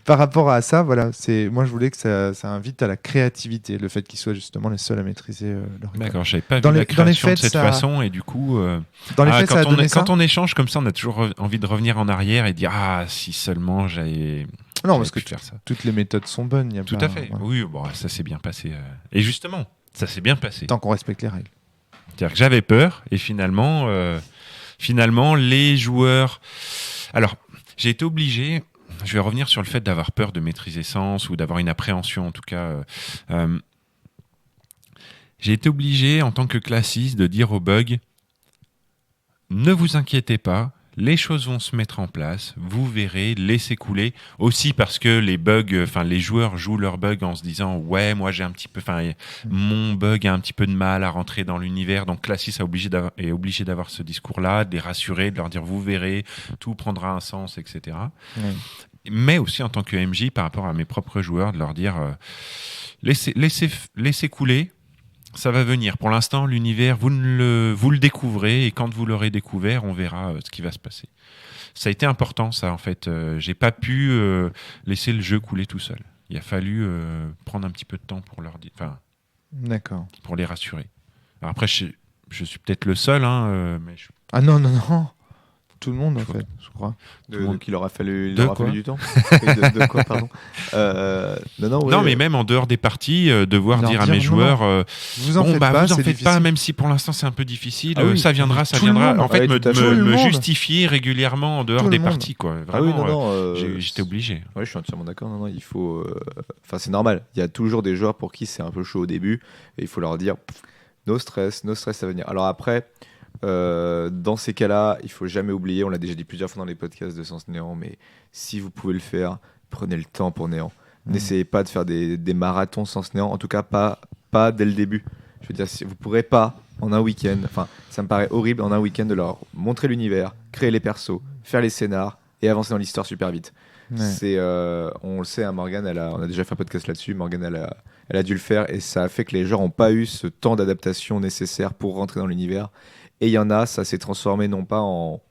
par rapport à ça, voilà, moi, je voulais que ça invite à la créativité, le fait qu'ils soient justement les seuls à maîtriser leur école. D'accord, je n'avais pas vu la création de cette façon, et du coup, dans les faits, quand on échange comme ça, on a toujours envie de revenir en arrière et dire si seulement j'avais. Non, parce que faire ça. Toutes les méthodes sont bonnes. Tout à fait. Voilà. Oui, bon, ça s'est bien passé. Et justement, ça s'est bien passé. Tant qu'on respecte les règles. C'est-à-dire que j'avais peur et finalement, les joueurs. Alors, j'ai été obligé. Je vais revenir sur le fait d'avoir peur de maîtriser Sens ou d'avoir une appréhension, en tout cas. J'ai été obligé, en tant que classiste, de dire aux bugs ne vous inquiétez pas. Les choses vont se mettre en place, vous verrez, laissez couler. Aussi parce que les joueurs jouent leurs bugs en se disant ouais, moi j'ai un petit peu, mon bug a un petit peu de mal à rentrer dans l'univers. Donc Classis est obligé d'avoir ce discours-là, de les rassurer, de leur dire vous verrez, tout prendra un sens, etc. Mais aussi en tant que MJ, par rapport à mes propres joueurs, de leur dire laissez couler. Ça va venir. Pour l'instant, l'univers, vous le découvrez et quand vous l'aurez découvert, on verra ce qui va se passer. Ça a été important, ça, en fait. J'ai pas pu laisser le jeu couler tout seul. Il a fallu prendre un petit peu de temps pour leur dire, d'accord, pour les rassurer. Alors après, je suis peut-être le seul, mais ah non. Tout le monde, en fait, je crois. Qu'il aura fallu du temps. de quoi, pardon Non, mais même en dehors des parties, devoir dire à mes joueurs vous en faites pas, même si pour l'instant c'est un peu difficile, ça viendra. En fait, me justifier régulièrement en dehors des parties, quoi. Vraiment, j'étais obligé. Oui, je suis entièrement d'accord. Non, il faut. C'est normal. Il y a toujours des joueurs pour qui c'est un peu chaud au début et il faut leur dire no stress, ça va venir. Alors après. Dans ces cas-là, il faut jamais oublier, on l'a déjà dit plusieurs fois dans les podcasts de Sens Néant, mais si vous pouvez le faire, prenez le temps pour Néant. N'essayez pas de faire des marathons Sens Néant, en tout cas pas dès le début. Je veux dire, vous pourrez pas en un week-end, ça me paraît horrible en un week-end de leur montrer l'univers, créer les persos, faire les scénars et avancer dans l'histoire super vite. Ouais. On le sait, Morgane, on a déjà fait un podcast là-dessus, Morgane elle a dû le faire et ça a fait que les joueurs n'ont pas eu ce temps d'adaptation nécessaire pour rentrer dans l'univers. Et il y en a, ça s'est transformé non pas en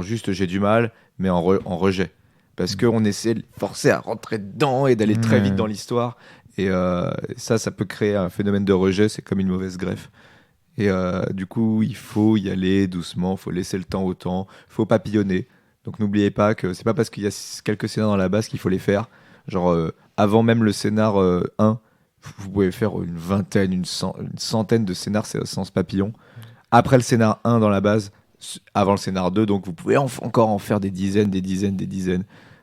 juste j'ai du mal, mais en rejet. Parce qu'on essaie de les forcer à rentrer dedans et d'aller très vite dans l'histoire. Et ça peut créer un phénomène de rejet, c'est comme une mauvaise greffe. Et du coup, il faut y aller doucement, il faut laisser le temps au temps, il faut papillonner. Donc n'oubliez pas que c'est pas parce qu'il y a quelques scénars dans la base qu'il faut les faire. Genre, avant même le scénar 1, vous pouvez faire une vingtaine, une centaine de scénars sans papillon. Après le scénar 1 dans la base, avant le scénar 2, donc vous pouvez encore en faire des dizaines.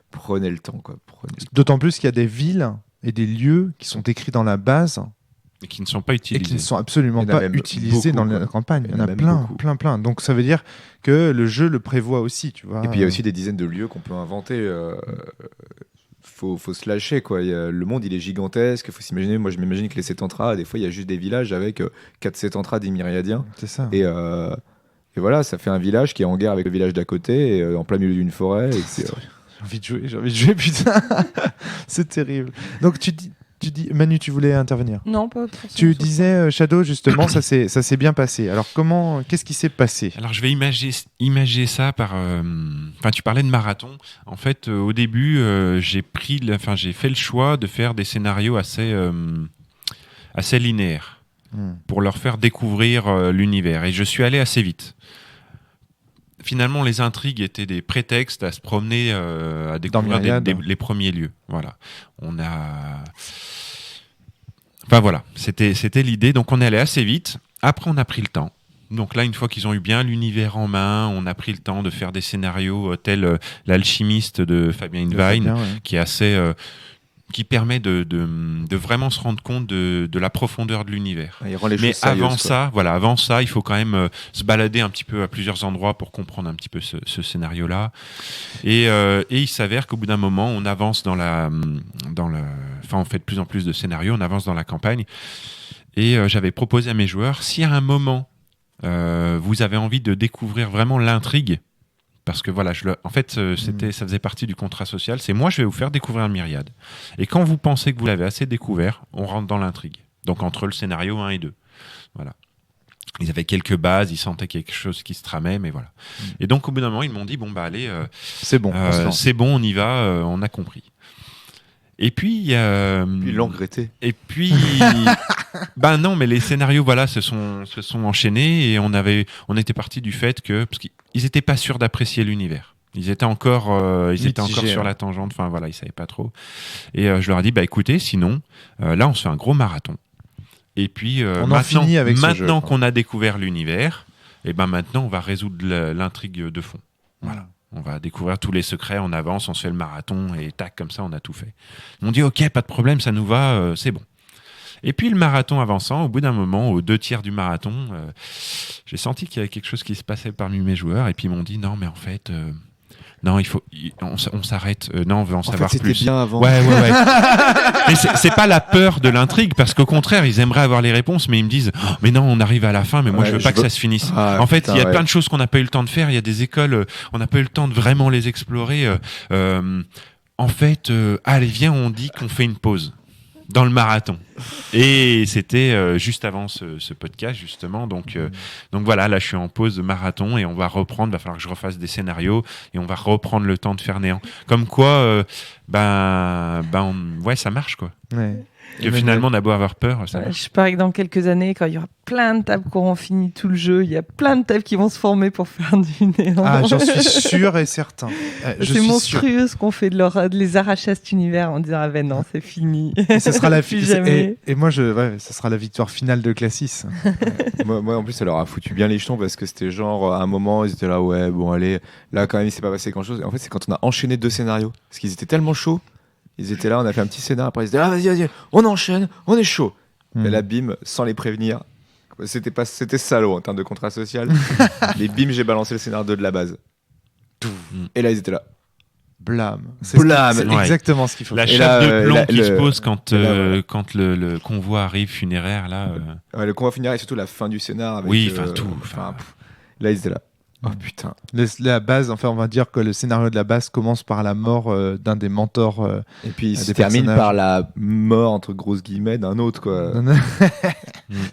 Prenez le temps, quoi. D'autant plus qu'il y a des villes et des lieux qui sont écrits dans la base et qui ne sont pas utilisés. Et qui ne sont absolument pas utilisés dans la campagne. Il y en a plein. Donc ça veut dire que le jeu le prévoit aussi, tu vois. Et puis il y a aussi des dizaines de lieux qu'on peut inventer. Faut se lâcher, quoi. Le monde, il est gigantesque. Faut s'imaginer. Moi, je m'imagine que les Sétantras, des fois, il y a juste des villages avec 4 Sétantras, 10 myriadiens. C'est ça. Et voilà, ça fait un village qui est en guerre avec le village d'à côté, en plein milieu d'une forêt. Et j'ai envie de jouer, putain. C'est terrible. Donc tu dis, Manu, tu voulais intervenir? Non, pas forcément. Tu disais, Shadow, justement, ça s'est bien passé. Alors, qu'est-ce qui s'est passé? Alors, je vais imager ça par... tu parlais de marathon. En fait, au début, j'ai fait le choix de faire des scénarios assez linéaires pour leur faire découvrir l'univers. Et je suis allé assez vite. Finalement, les intrigues étaient des prétextes à se promener, à découvrir les premiers lieux. Voilà. C'était l'idée. Donc, on est allé assez vite. Après, on a pris le temps. Donc là, une fois qu'ils ont eu bien l'univers en main, on a pris le temps de faire des scénarios tels l'alchimiste de Fabien Invine, qui est assez... qui permet de vraiment se rendre compte de la profondeur de l'univers. Il rend les Mais choses sérieuses, avant ça, il faut quand même se balader un petit peu à plusieurs endroits pour comprendre un petit peu ce scénario-là. Et il s'avère qu'au bout d'un moment, on avance on fait de plus en plus de scénarios, on avance dans la campagne. Et j'avais proposé à mes joueurs, si à un moment vous avez envie de découvrir vraiment l'intrigue, parce que voilà, ça faisait partie du contrat social, c'est moi je vais vous faire découvrir Myriade. Et quand vous pensez que vous l'avez assez découvert, on rentre dans l'intrigue. Donc entre le scénario 1 et 2. Voilà. Ils avaient quelques bases, ils sentaient quelque chose qui se tramait, mais voilà. Et donc au bout d'un moment, ils m'ont dit, allez, c'est bon, c'est bon, on y va, on a compris. Et puis ils l'ont regretté. Et puis non, mais les scénarios se sont enchaînés et on était parti du fait que parce qu'ils étaient pas sûrs d'apprécier l'univers. Ils étaient encore sur la tangente, enfin voilà, ils savaient pas trop. Et je leur ai dit écoutez, sinon là on se fait un gros marathon. Et puis maintenant qu'on a découvert l'univers, et maintenant on va résoudre l'intrigue de fond. Voilà. On va découvrir tous les secrets, on avance, on se fait le marathon et tac, comme ça on a tout fait. Ils m'ont dit ok, pas de problème, ça nous va, c'est bon. Et puis le marathon avançant, au bout d'un moment, aux 2/3 du marathon, j'ai senti qu'il y avait quelque chose qui se passait parmi mes joueurs et puis ils m'ont dit non mais en fait... non, on s'arrête. Non, on veut en savoir plus. C'était bien avant. Ouais. Mais c'est pas la peur de l'intrigue, parce qu'au contraire, ils aimeraient avoir les réponses, mais ils me disent mais non, on arrive à la fin, mais moi je veux pas que ça se finisse. En fait, il y a plein de choses qu'on n'a pas eu le temps de faire. Il y a des écoles, on n'a pas eu le temps de vraiment les explorer. En fait, allez, viens, on dit qu'on fait une pause dans le marathon. Et c'était juste avant ce podcast, justement. Donc voilà, là, je suis en pause de marathon et on va reprendre. Il va falloir que je refasse des scénarios et on va reprendre le temps de faire Néant. Comme quoi, ça marche, quoi. Ouais. Et finalement, on a beau avoir peur, ça marche. Je parie que dans quelques années, quand il y aura plein de tables qui auront fini tout le jeu, il y a plein de tables qui vont se former pour faire du néant. Ah, j'en suis sûr et certain. C'est monstrueux ce qu'on fait de les arracher à cet univers en disant non, c'est fini. Et ce sera la jamais. Et moi, ça sera la victoire finale de Classis. moi, en plus, ça leur a foutu bien les jetons parce que c'était genre, à un moment, ils étaient là, ouais, bon, allez, là, quand même, il s'est pas passé grand-chose. Et en fait, c'est quand on a enchaîné 2 scénarios, parce qu'ils étaient tellement chauds. Ils étaient là, on a fait un petit scénar, après ils étaient là, vas-y, on enchaîne, on est chaud. Et là, bim, sans les prévenir, c'était salaud en termes de contrat social. Mais bim, j'ai balancé le scénar 2 de la base. Et là, ils étaient là. Blâme. C'est exactement ce qu'il faut faire. La chape de plomb qui se pose quand le convoi arrive funéraire, là. Le convoi funéraire et surtout la fin du scénar. Avec, tout. Là, ils étaient là. Oh putain. La base, enfin, on va dire que le scénario de la base commence par la mort d'un des mentors. Et puis il se termine par la mort, entre grosses guillemets, d'un autre, quoi.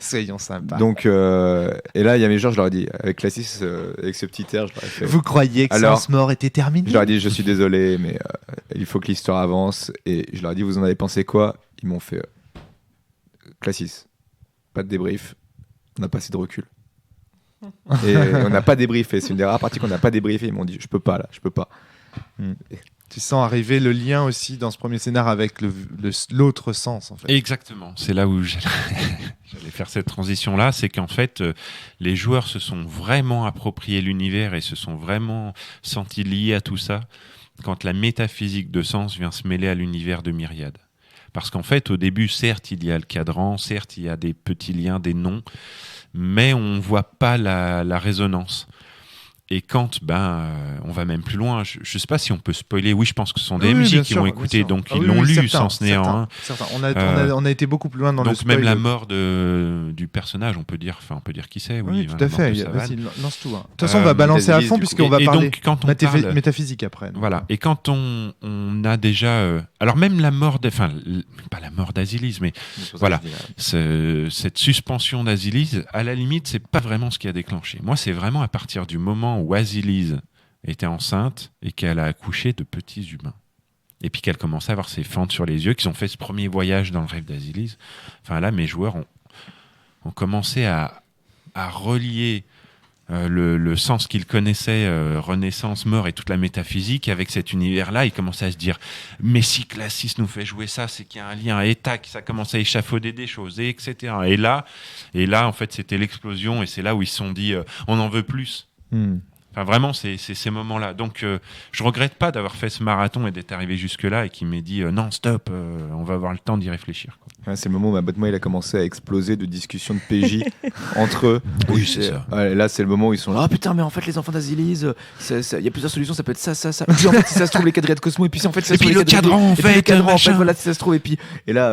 Soyons sympas. Donc, et là, il y a mes joueurs, je leur ai dit, avec Classis, avec ce petit air, je leur ai fait. Vous croyez que Sens Mort était terminé ? Je leur ai dit, je suis désolé, mais il faut que l'histoire avance. Et je leur ai dit, vous en avez pensé quoi ? Ils m'ont fait Classis, pas de débrief, on n'a pas assez de recul. Et on n'a pas débriefé, c'est une des rares parties qu'on n'a pas débriefé. Ils m'ont dit je peux pas. Tu sens arriver le lien aussi dans ce premier scénar avec l'autre sens, en fait. Exactement, c'est là où j'allais faire cette transition là, c'est qu'en fait les joueurs se sont vraiment appropriés l'univers et se sont vraiment sentis liés à tout ça quand la métaphysique de Sens vient se mêler à l'univers de Myriade. Parce qu'en fait au début, certes il y a le cadran, certes il y a des petits liens, des noms, mais on ne voit pas la résonance. Et quand on va même plus loin, je ne sais pas si on peut spoiler. Oui, je pense que ce sont des MJ qui l'ont écouté, donc ils l'ont lu sans ce néant. Certains. On a été beaucoup plus loin dans le spoil. Donc même la mort du personnage, on peut dire qui c'est. Oui, tout à fait. Vas-y, lance tout. De toute façon, on va balancer à fond puisqu'on va parler métaphysique après. Voilà. Et quand on a déjà, alors même la mort, pas la mort d'Azilis, mais voilà, cette suspension d'Azilis, à la limite, c'est pas vraiment ce qui a déclenché. Moi, c'est vraiment à partir du moment où Azilis était enceinte et qu'elle a accouché de petits humains. Et puis qu'elle commençait à avoir ses fentes sur les yeux, qu'ils ont fait ce premier voyage dans le rêve d'Azilis. Enfin là, mes joueurs ont commencé à relier le sens qu'ils connaissaient, renaissance, mort et toute la métaphysique avec cet univers-là. Ils commençaient à se dire mais si Classis nous fait jouer ça, c'est qu'il y a un lien. Et tac, ça commence à échafauder des choses, et etc. Et là, en fait, c'était l'explosion et c'est là où ils se sont dit on en veut plus. Enfin, vraiment, c'est ces moments-là. Donc, je regrette pas d'avoir fait ce marathon et d'être arrivé jusque-là et qui m'ait dit non, stop, on va avoir le temps d'y réfléchir. Quoi. Ouais, c'est le moment où ma boîte mail a commencé à exploser de discussions de PJ entre eux. Oui, c'est ça. Ouais, là, c'est le moment où ils sont là. Ah putain, mais en fait, les enfants d'Azilis, il y a plusieurs solutions, ça peut être ça. Et puis en fait, si ça se trouve, les quadrillés de Cosmo, et puis en fait, ça Et puis le cadran, en fait, le cadran, en fait, machin. voilà, si ça se trouve. Et là,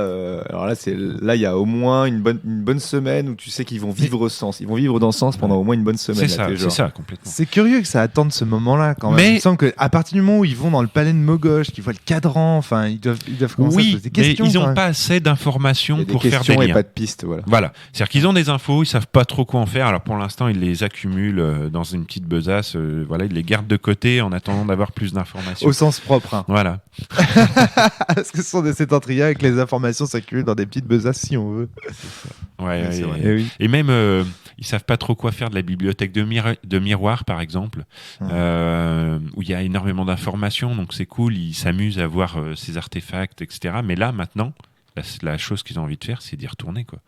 alors là, il y a au moins une bonne semaine où tu sais qu'ils vont vivre Sens. Ils vont vivre dans Sens pendant au moins une bonne semaine. C'est ça, complètement. C'est curieux que ça attende ce moment-là quand même. Mais- Il me semble qu'à partir du moment où ils vont dans le palais de Mogosh, qu'ils voient le cadran, enfin, ils doivent commencer à se Oui, poser des mais questions. ils quand n'ont même. pas assez Il y d'informations a des pour faire des questions et liens. pas de pistes, voilà. Voilà, c'est-à-dire qu'ils ont des infos, ils savent pas trop quoi en faire. Alors pour l'instant, ils les accumulent dans une petite besace. Voilà, ils les gardent de côté en attendant d'avoir plus d'informations. Au sens propre. Hein. Voilà. Parce que ce sont des sétentriats et que les informations s'accumulent dans des petites besaces si on veut. Ouais, c'est vrai. Et oui. et même, ils savent pas trop quoi faire de la bibliothèque de Miroir, par exemple, où il y a énormément d'informations. Donc c'est cool, ils s'amusent à voir ces artefacts, etc. Mais là, maintenant, la chose qu'ils ont envie de faire, c'est d'y retourner, quoi.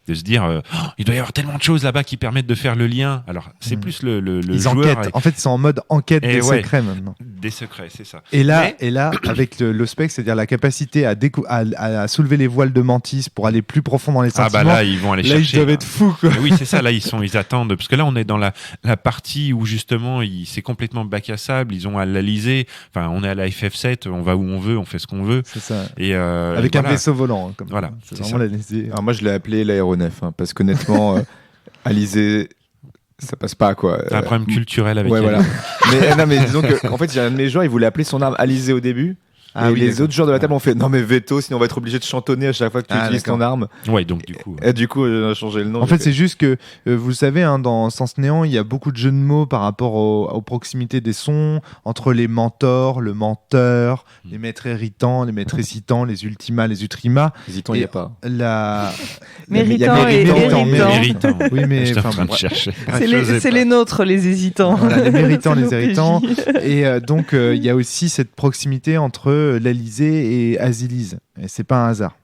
De se dire, il doit y avoir tellement de choses là-bas qui permettent de faire le lien. Alors, c'est plus le Ils joueur enquêtent. En fait, ils sont en mode enquête Et des ouais. secrets maintenant. des secrets, c'est ça. Et là, Mais- avec l'ospec, c'est-à-dire la capacité à soulever les voiles de Mantis pour aller plus profond dans les Ah sentiments. bah là, ils vont aller Là, chercher. ils doivent être fous, quoi. Mais oui, c'est ça. Là, ils attendent. Parce que là, on est dans la partie où justement, c'est complètement bac à sable. Ils ont à l'Alizé. Enfin, on est à la FF7. On va où on veut. On fait ce qu'on veut. C'est ça. Et Avec voilà. un vaisseau volant. Hein, comme Voilà, c'est c'est vraiment ça. la Alors moi, je l'ai appelé l'aéronef, hein, parce qu'honnêtement, Alizé, ça passe pas, quoi. C'est un problème culturel avec Ouais, elle. voilà. Mais non, mais disons que, en fait, j'ai un de mes joueurs, il voulait appeler son arme Alizé au début. Ah et oui, les d'accord. autres joueurs de la table ont fait non, mais veto, sinon on va être obligé de chantonner à chaque fois que tu Ah, utilises ton d'accord. arme. Ouais, donc du coup. Et du coup, on a changé le nom. En fait, c'est juste que, vous le savez, hein, dans Sens Néant, il y a beaucoup de jeux de mots par rapport aux proximités des sons, entre les mentors, le menteur, les maîtres irritants, les maîtres hésitants, les ultimas, les utrimas. Hésitons, il n'y a pas. La... Méritant il y a et méritant, héritant. Méritant. Oui, mais J'étais en enfin, train de bon, chercher. C'est les nôtres, les hésitants. Voilà, les méritants, C'est les nos héritants. PJ. Et donc, il y a aussi cette proximité entre l'Alizé et Azilise. Et c'est pas un hasard.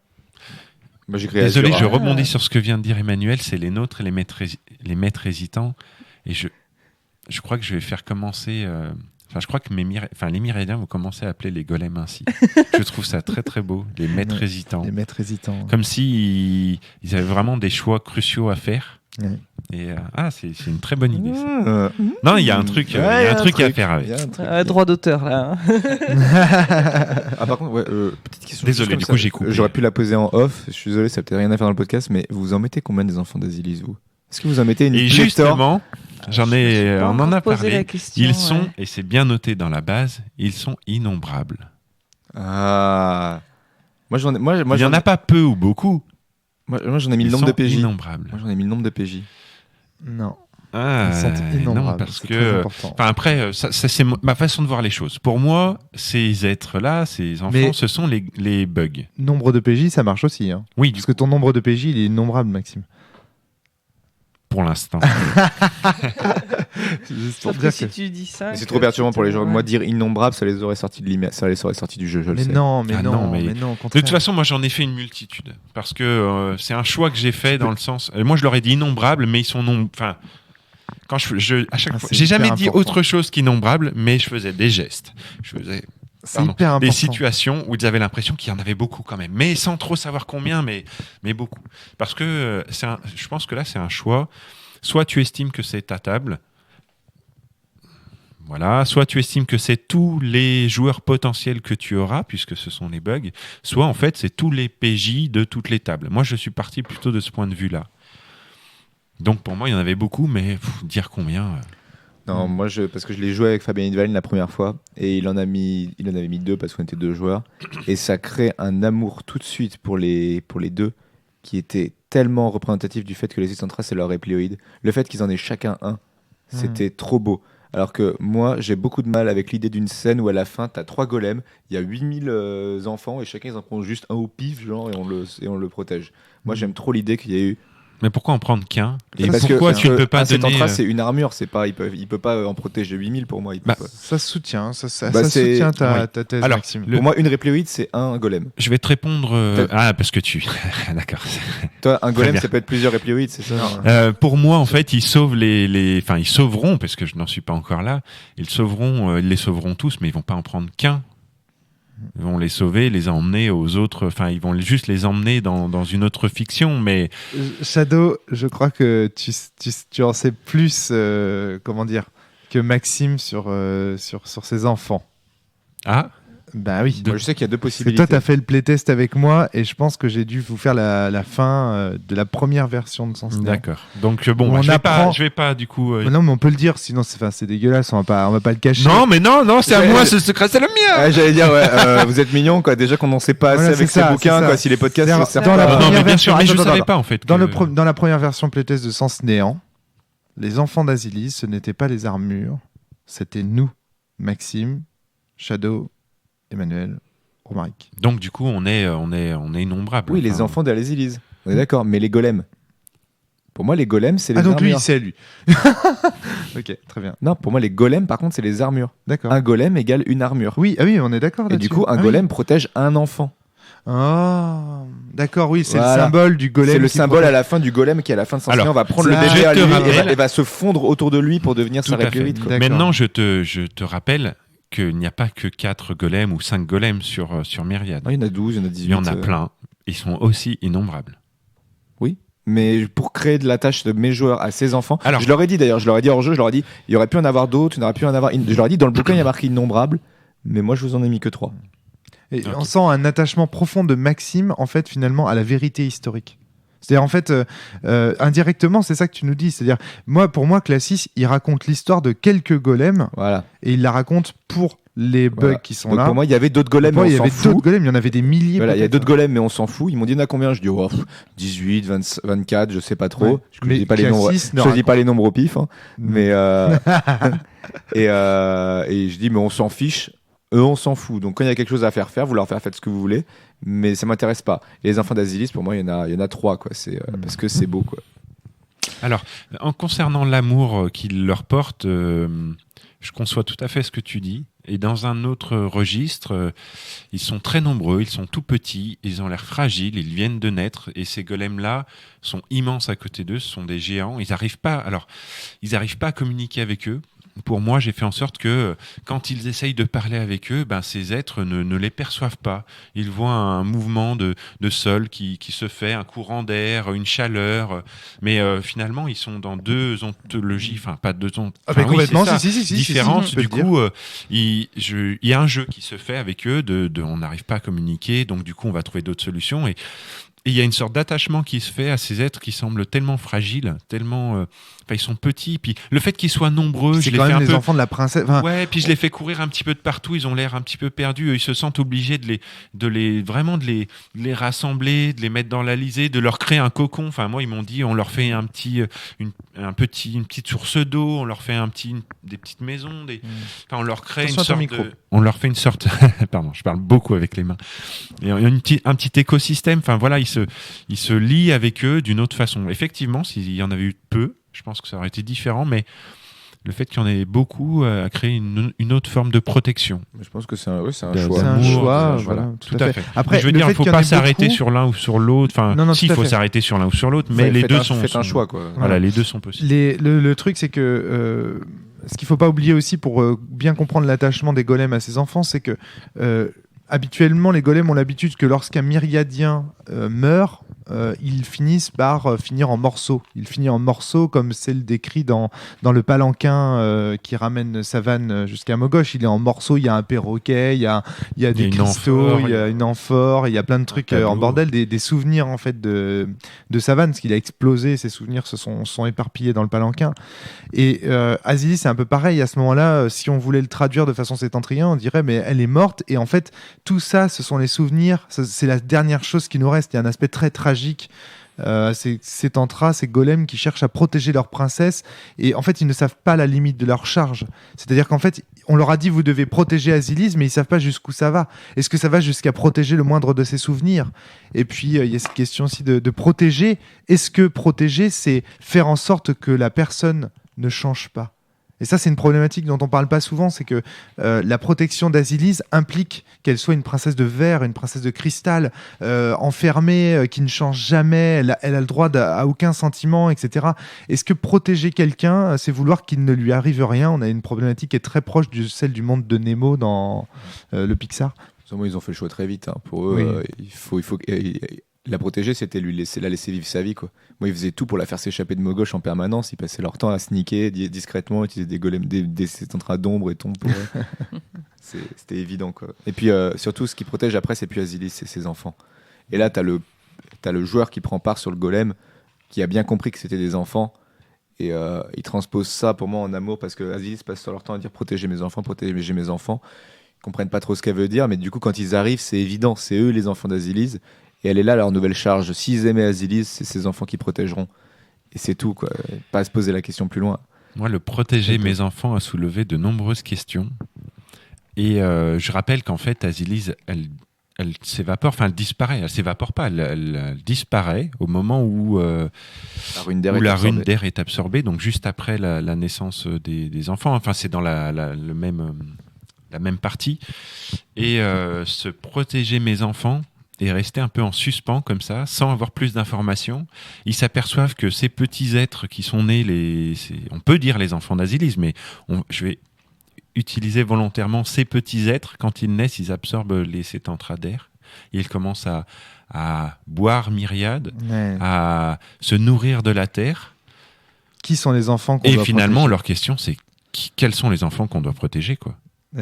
Moi, j'ai créé Désolé, Azura. je rebondis sur ce que vient de dire Emmanuel. C'est les nôtres et les maîtres hésitants. Et je crois que je vais faire commencer. Enfin, je crois que les Myriadiens vont commencer à appeler les golems ainsi. Je trouve ça très très beau, les maîtres Ouais, hésitants. Les maîtres hésitants. Comme si ils avaient vraiment des choix cruciaux à faire. Ouais. Et c'est une très bonne idée. Ça. Euh, Non, il y a un truc, ouais, il y a un truc à truc. faire il y avec. a un truc. Droit d'auteur, là. Ah, par contre, ouais, petite question. Désolé, juste comme du ça. coup, j'ai coupé. J'aurais pu la poser en off. Je suis désolé, ça n'a peut-être rien à faire dans le podcast, mais vous en mettez combien des enfants d'Azilis, vous? Est-ce que vous en mettez une Et pléthore? justement, on en a parlé. Ils sont, Ouais. et c'est bien noté dans la base, ils sont innombrables. Ah. Moi, Il n'y en a pas peu ou beaucoup. Moi, j'en ai mis Ils le nombre sont de PJ. innombrables. Moi, j'en ai mis le nombre de PJ. Non. Ah, Ils sont non, innombrables. parce c'est très que. important. Enfin, après, ça, c'est ma façon de voir les choses. Pour moi, ces êtres-là, ces enfants, Mais- ce sont les bugs. Nombre de PJ, ça marche aussi. Hein. Oui, Parce que ton nombre de PJ, il est innombrable, Maxime. pour l'instant. Juste pour Sauf que dire si que- tu dis ça. Mais c'est trop perturbant pour les gens. Ouais. Moi, dire innombrable, ça les aurait sortis de l'image, ça les aurait sortis du jeu, je le Mais sais. non, mais Ah non, non, mais- mais non, au De contraire. toute façon, moi, j'en ai fait une multitude. Parce que c'est un choix que j'ai fait dans le sens. Moi, je leur ai dit innombrables, mais ils sont non. Enfin. Quand à chaque Ah, fois, c'est j'ai jamais hyper dit important. autre chose qu'innombrable, mais je faisais des gestes. Je faisais c'est pardon, hyper important. des situations où ils avaient l'impression qu'il y en avait beaucoup quand même, mais sans trop savoir combien, mais beaucoup. Parce que je pense que là, c'est un choix. Soit tu estimes que c'est ta table, voilà. Soit tu estimes que c'est tous les joueurs potentiels que tu auras, puisque ce sont les bugs. Soit en fait, c'est tous les PJ de toutes les tables. Moi, je suis parti plutôt de ce point de vue-là. Donc pour moi, il y en avait beaucoup, mais dire combien Non, moi, parce que je l'ai joué avec Fabien Hidvalin la première fois, et il en avait mis 2 parce qu'on était 2 joueurs, et ça crée un amour tout de suite pour les deux, qui était tellement représentatif du fait que les Essentras, c'est leur répléoïde. Le fait qu'ils en aient chacun un, c'était trop beau. Alors que moi, j'ai beaucoup de mal avec l'idée d'une scène où à la fin, t'as 3 golems, il y a 8000 enfants, et chacun, ils en prennent juste un au pif, genre, et on le protège. Moi, j'aime trop l'idée qu'il y ait eu Mais pourquoi en prendre qu'un? Et Parce pourquoi que tu ne peux pas un donner... Setantras, c'est une armure, c'est pas, il peut pas en protéger 8000 pour moi. Ça se soutient, ça Bah, c'est- soutient ta, oui. ta thèse, Alors, Maxime. le- Pour moi, une répléoïde, c'est un golem. Je vais te répondre... parce que tu... D'accord. Toi, un golem, bien. ça peut être plusieurs répléoïdes, c'est ça? Pour moi, en fait, ils sauvent Enfin, ils sauveront, parce que je n'en suis pas encore là, ils les sauveront tous, mais ils vont pas en prendre qu'un. Ils vont les sauver, les emmener aux autres... Enfin, ils vont juste les emmener dans une autre fiction, mais... Shadow, je crois que tu en sais plus, comment dire, que Maxime sur ses enfants. Ah, Bah oui. Moi, je sais qu'il y a deux Parce que possibilités. toi, tu as fait le playtest avec moi et je pense que j'ai dû vous faire la fin de la première version de Sens Néant. d'accord. Donc, bon, On je apprend- vais pas, du coup... Mais non, mais on peut le dire, sinon c'est dégueulasse, on va pas le cacher. Non, mais non, c'est à Ouais, moi, ouais. ce secret, c'est le mien. Ouais, j'allais dire, vous êtes mignons, quoi. Déjà qu'on n'en sait pas assez Voilà, avec c'est ces ça, bouquins, c'est ça. quoi. Si les podcasts C'est-à-dire, ne servent dans la pas. Non, première mais bien sûr, mais je version- savais attends, pas, en fait. Dans que- dans la première version playtest de Sens Néant, les enfants d'Azilis, ce n'étaient pas les armures, c'était nous, Maxime, Shadow, Emmanuel, Romaric. Donc, du coup, on est innombrables. Oui, les Enfin, enfants d'Alésilies. On est d'accord, mais les golems. Pour moi, les golems, c'est les Ah donc lui, armures. c'est lui. Ok, très bien. Non, pour moi, les golems, par contre, c'est les armures. D'accord. Un golem égale une armure. Oui, on est d'accord Et là-dessus. du coup, un Ah oui. golem protège un enfant. Ah, d'accord, oui, c'est Voilà. le symbole du golem. C'est le qui symbole protège. à la fin du golem qui, à la fin de son Alors, on va prendre le ça, bébé je à te lui rappelle- et va se fondre autour de lui pour devenir sa Tout à fait. répléoïde. quoi. D'accord. Maintenant, je te rappelle qu'il n'y a pas que 4 golems ou 5 golems sur Myriade. Non, il y en a 12, il y en a 18. Il y en a plein. Ils sont aussi innombrables. Oui. Mais pour créer de la tâche de mes joueurs à ses enfants, Alors- je leur ai dit d'ailleurs, je leur ai dit hors jeu, je leur ai dit, il y aurait pu en avoir d'autres, il y en aurait pu en avoir. Je leur ai dit, dans le bouquin, il y a marqué innombrable, mais moi, je vous en ai mis que 3. Et Ok. on sent un attachement profond de Maxime, en fait, finalement, à la vérité historique. C'est-à-dire, en fait, indirectement, c'est ça que tu nous dis. C'est-à-dire, pour moi, Classis, il raconte l'histoire de quelques golems Voilà. et il la raconte pour les bugs Voilà. qui sont Donc là. pour moi, il y avait d'autres golems, Pour moi, mais il y on avait s'en d'autres fout. golems, il y en avait des milliers. Voilà, il y a peut-être. d'autres golems, mais on s'en fout. Ils m'ont dit, il y en a combien? Je dis, 18, 20, 24, je sais pas trop. Ouais. Je choisis Mais pas les nombres. Classis Je ne choisis pas les nombres au pif, hein. Mm. Mais et je dis, mais on s'en fiche. Eux, on s'en fout. Donc quand il y a quelque chose à faire, vous leur faites ce que vous voulez, mais ça m'intéresse pas. Et les enfants d'Azilis, pour moi, il y en a 3, quoi. C'est parce que c'est beau, quoi. Alors, en concernant l'amour qu'ils leur portent, je conçois tout à fait ce que tu dis. Et dans un autre registre, ils sont très nombreux, ils sont tout petits, ils ont l'air fragiles, ils viennent de naître. Et ces golems-là sont immenses à côté d'eux, ce sont des géants. Ils n'arrivent pas à communiquer avec eux. Pour moi, j'ai fait en sorte que quand ils essayent de parler avec eux, ces êtres ne les perçoivent pas. Ils voient un mouvement de sol qui se fait, un courant d'air, une chaleur. Mais finalement, ils sont dans deux ontologies, enfin pas deux ontologies. Ah, mais complètement, c'est ça, si, différentes. je peux Du le dire. coup, il y a un jeu qui se fait avec eux. On n'arrive pas à communiquer, donc du coup, on va trouver d'autres solutions. Et il y a une sorte d'attachement qui se fait à ces êtres qui semblent tellement fragiles, tellement... ils sont petits. Puis le fait qu'ils soient nombreux, C'est je les quand fais même un les peu... enfants de la princesse. Enfin, Ouais, puis je les fais courir un petit peu de partout. Ils ont l'air un petit peu perdus. Ils se sentent obligés de les rassembler, de les mettre dans l'Alizé, de leur créer un cocon. Enfin, moi, ils m'ont dit, on leur fait une petite source d'eau, on leur fait des petites maisons, enfin, on leur crée Attention à ton une micro. sorte on leur fait une sorte, pardon, je parle beaucoup avec les mains. Et un petit écosystème. Enfin, voilà, ils se lient avec eux d'une autre façon. Effectivement, s'il y en avait eu peu, je pense que ça aurait été différent, mais le fait qu'il y en ait beaucoup a créé une autre forme de protection. Je pense que c'est un choix. c'est un D'amour, choix, de- voilà, Tout à fait. Après, je veux le dire, il fait ne faut qu'il y en pas ait s'arrêter beaucoup- sur l'un ou sur l'autre. Enfin, Non, si, il tout à faut fait. s'arrêter sur l'un ou sur l'autre, mais les deux sont... Faites un choix, quoi. Voilà, les deux sont possibles. Le truc, c'est que ce qu'il faut pas oublier aussi pour bien comprendre l'attachement des golems à ses enfants, c'est que habituellement, les golems ont l'habitude que lorsqu'un myriadien meurt, ils finissent par finir en morceaux. Il finit en morceaux comme c'est le décrit dans le palanquin qui ramène Savane jusqu'à Mogosh. Il est en morceaux, il y a un perroquet, il y a des une cristaux, amphore, il y a une amphore, il y a plein de trucs tableau. en bordel, des souvenirs en fait de Savane, parce qu'il a explosé, ses souvenirs se sont éparpillés dans le palanquin. Et Azilis, c'est un peu pareil. À ce moment-là, si on voulait le traduire de façon septentrionale, on dirait mais elle est morte. Et en fait, tout ça, ce sont les souvenirs. C'est la dernière chose qui nous reste. Il y a un aspect très tragique ces tantras, ces golems qui cherchent à protéger leur princesse, et en fait ils ne savent pas la limite de leur charge. C'est-à-dire qu'en fait on leur a dit vous devez protéger Azilis, mais ils savent pas jusqu'où ça va. Est-ce que ça va jusqu'à protéger le moindre de ses souvenirs? Et puis il y a cette question aussi de protéger. Est-ce que protéger, c'est faire en sorte que la personne ne change pas? Et ça, c'est une problématique dont on parle pas souvent, c'est que la protection d'Azilis implique qu'elle soit une princesse de verre, une princesse de cristal, enfermée, qui ne change jamais, elle a le droit à aucun sentiment, etc. Est-ce que protéger quelqu'un, c'est vouloir qu'il ne lui arrive rien? On a une problématique qui est très proche de celle du monde de Nemo dans le Pixar. Moi, ils ont fait le choix très vite. Pour eux, il faut la protéger, c'était la laisser vivre sa vie, quoi. Moi, ils faisaient tout pour la faire s'échapper de Mogosh en permanence. Ils passaient leur temps à sneaker discrètement, utiliser des golems, des centrales d'ombre et tombe pour eux. C'était évident, quoi. Et puis, surtout, ce qui protège après, c'est plus Azilis, c'est ses enfants. Et là, t'as le joueur qui prend part sur le golem, qui a bien compris que c'était des enfants. Et il transpose ça pour moi en amour, parce que Azilis passe leur temps à dire protéger mes enfants. Ils comprennent pas trop ce qu'elle veut dire, mais du coup, quand ils arrivent, c'est évident, c'est eux les enfants d'Azilis. Et elle est là, leur nouvelle charge. S'ils aimaient Azilis, c'est ses enfants qui protégeront. Et c'est tout, quoi. Pas à se poser la question plus loin. Moi, le protéger mes enfants a soulevé de nombreuses questions. Et je rappelle qu'en fait, Azilis, elle s'évapore, enfin, elle disparaît. Elle s'évapore pas, elle disparaît au moment où la rune d'air est absorbée, donc juste après la naissance des enfants. Enfin, c'est dans la même partie. Et se protéger mes enfants et rester un peu en suspens comme ça, sans avoir plus d'informations. Ils s'aperçoivent que ces petits êtres qui sont nés, on peut dire les enfants d'Azilis, mais je vais utiliser volontairement ces petits êtres, quand ils naissent, ils absorbent ces tantras d'air, et ils commencent à boire myriades, à se nourrir de la terre. Qui sont les enfants qu'on doit protéger ? Et finalement, leur question, c'est quels sont les enfants qu'on doit protéger, quoi.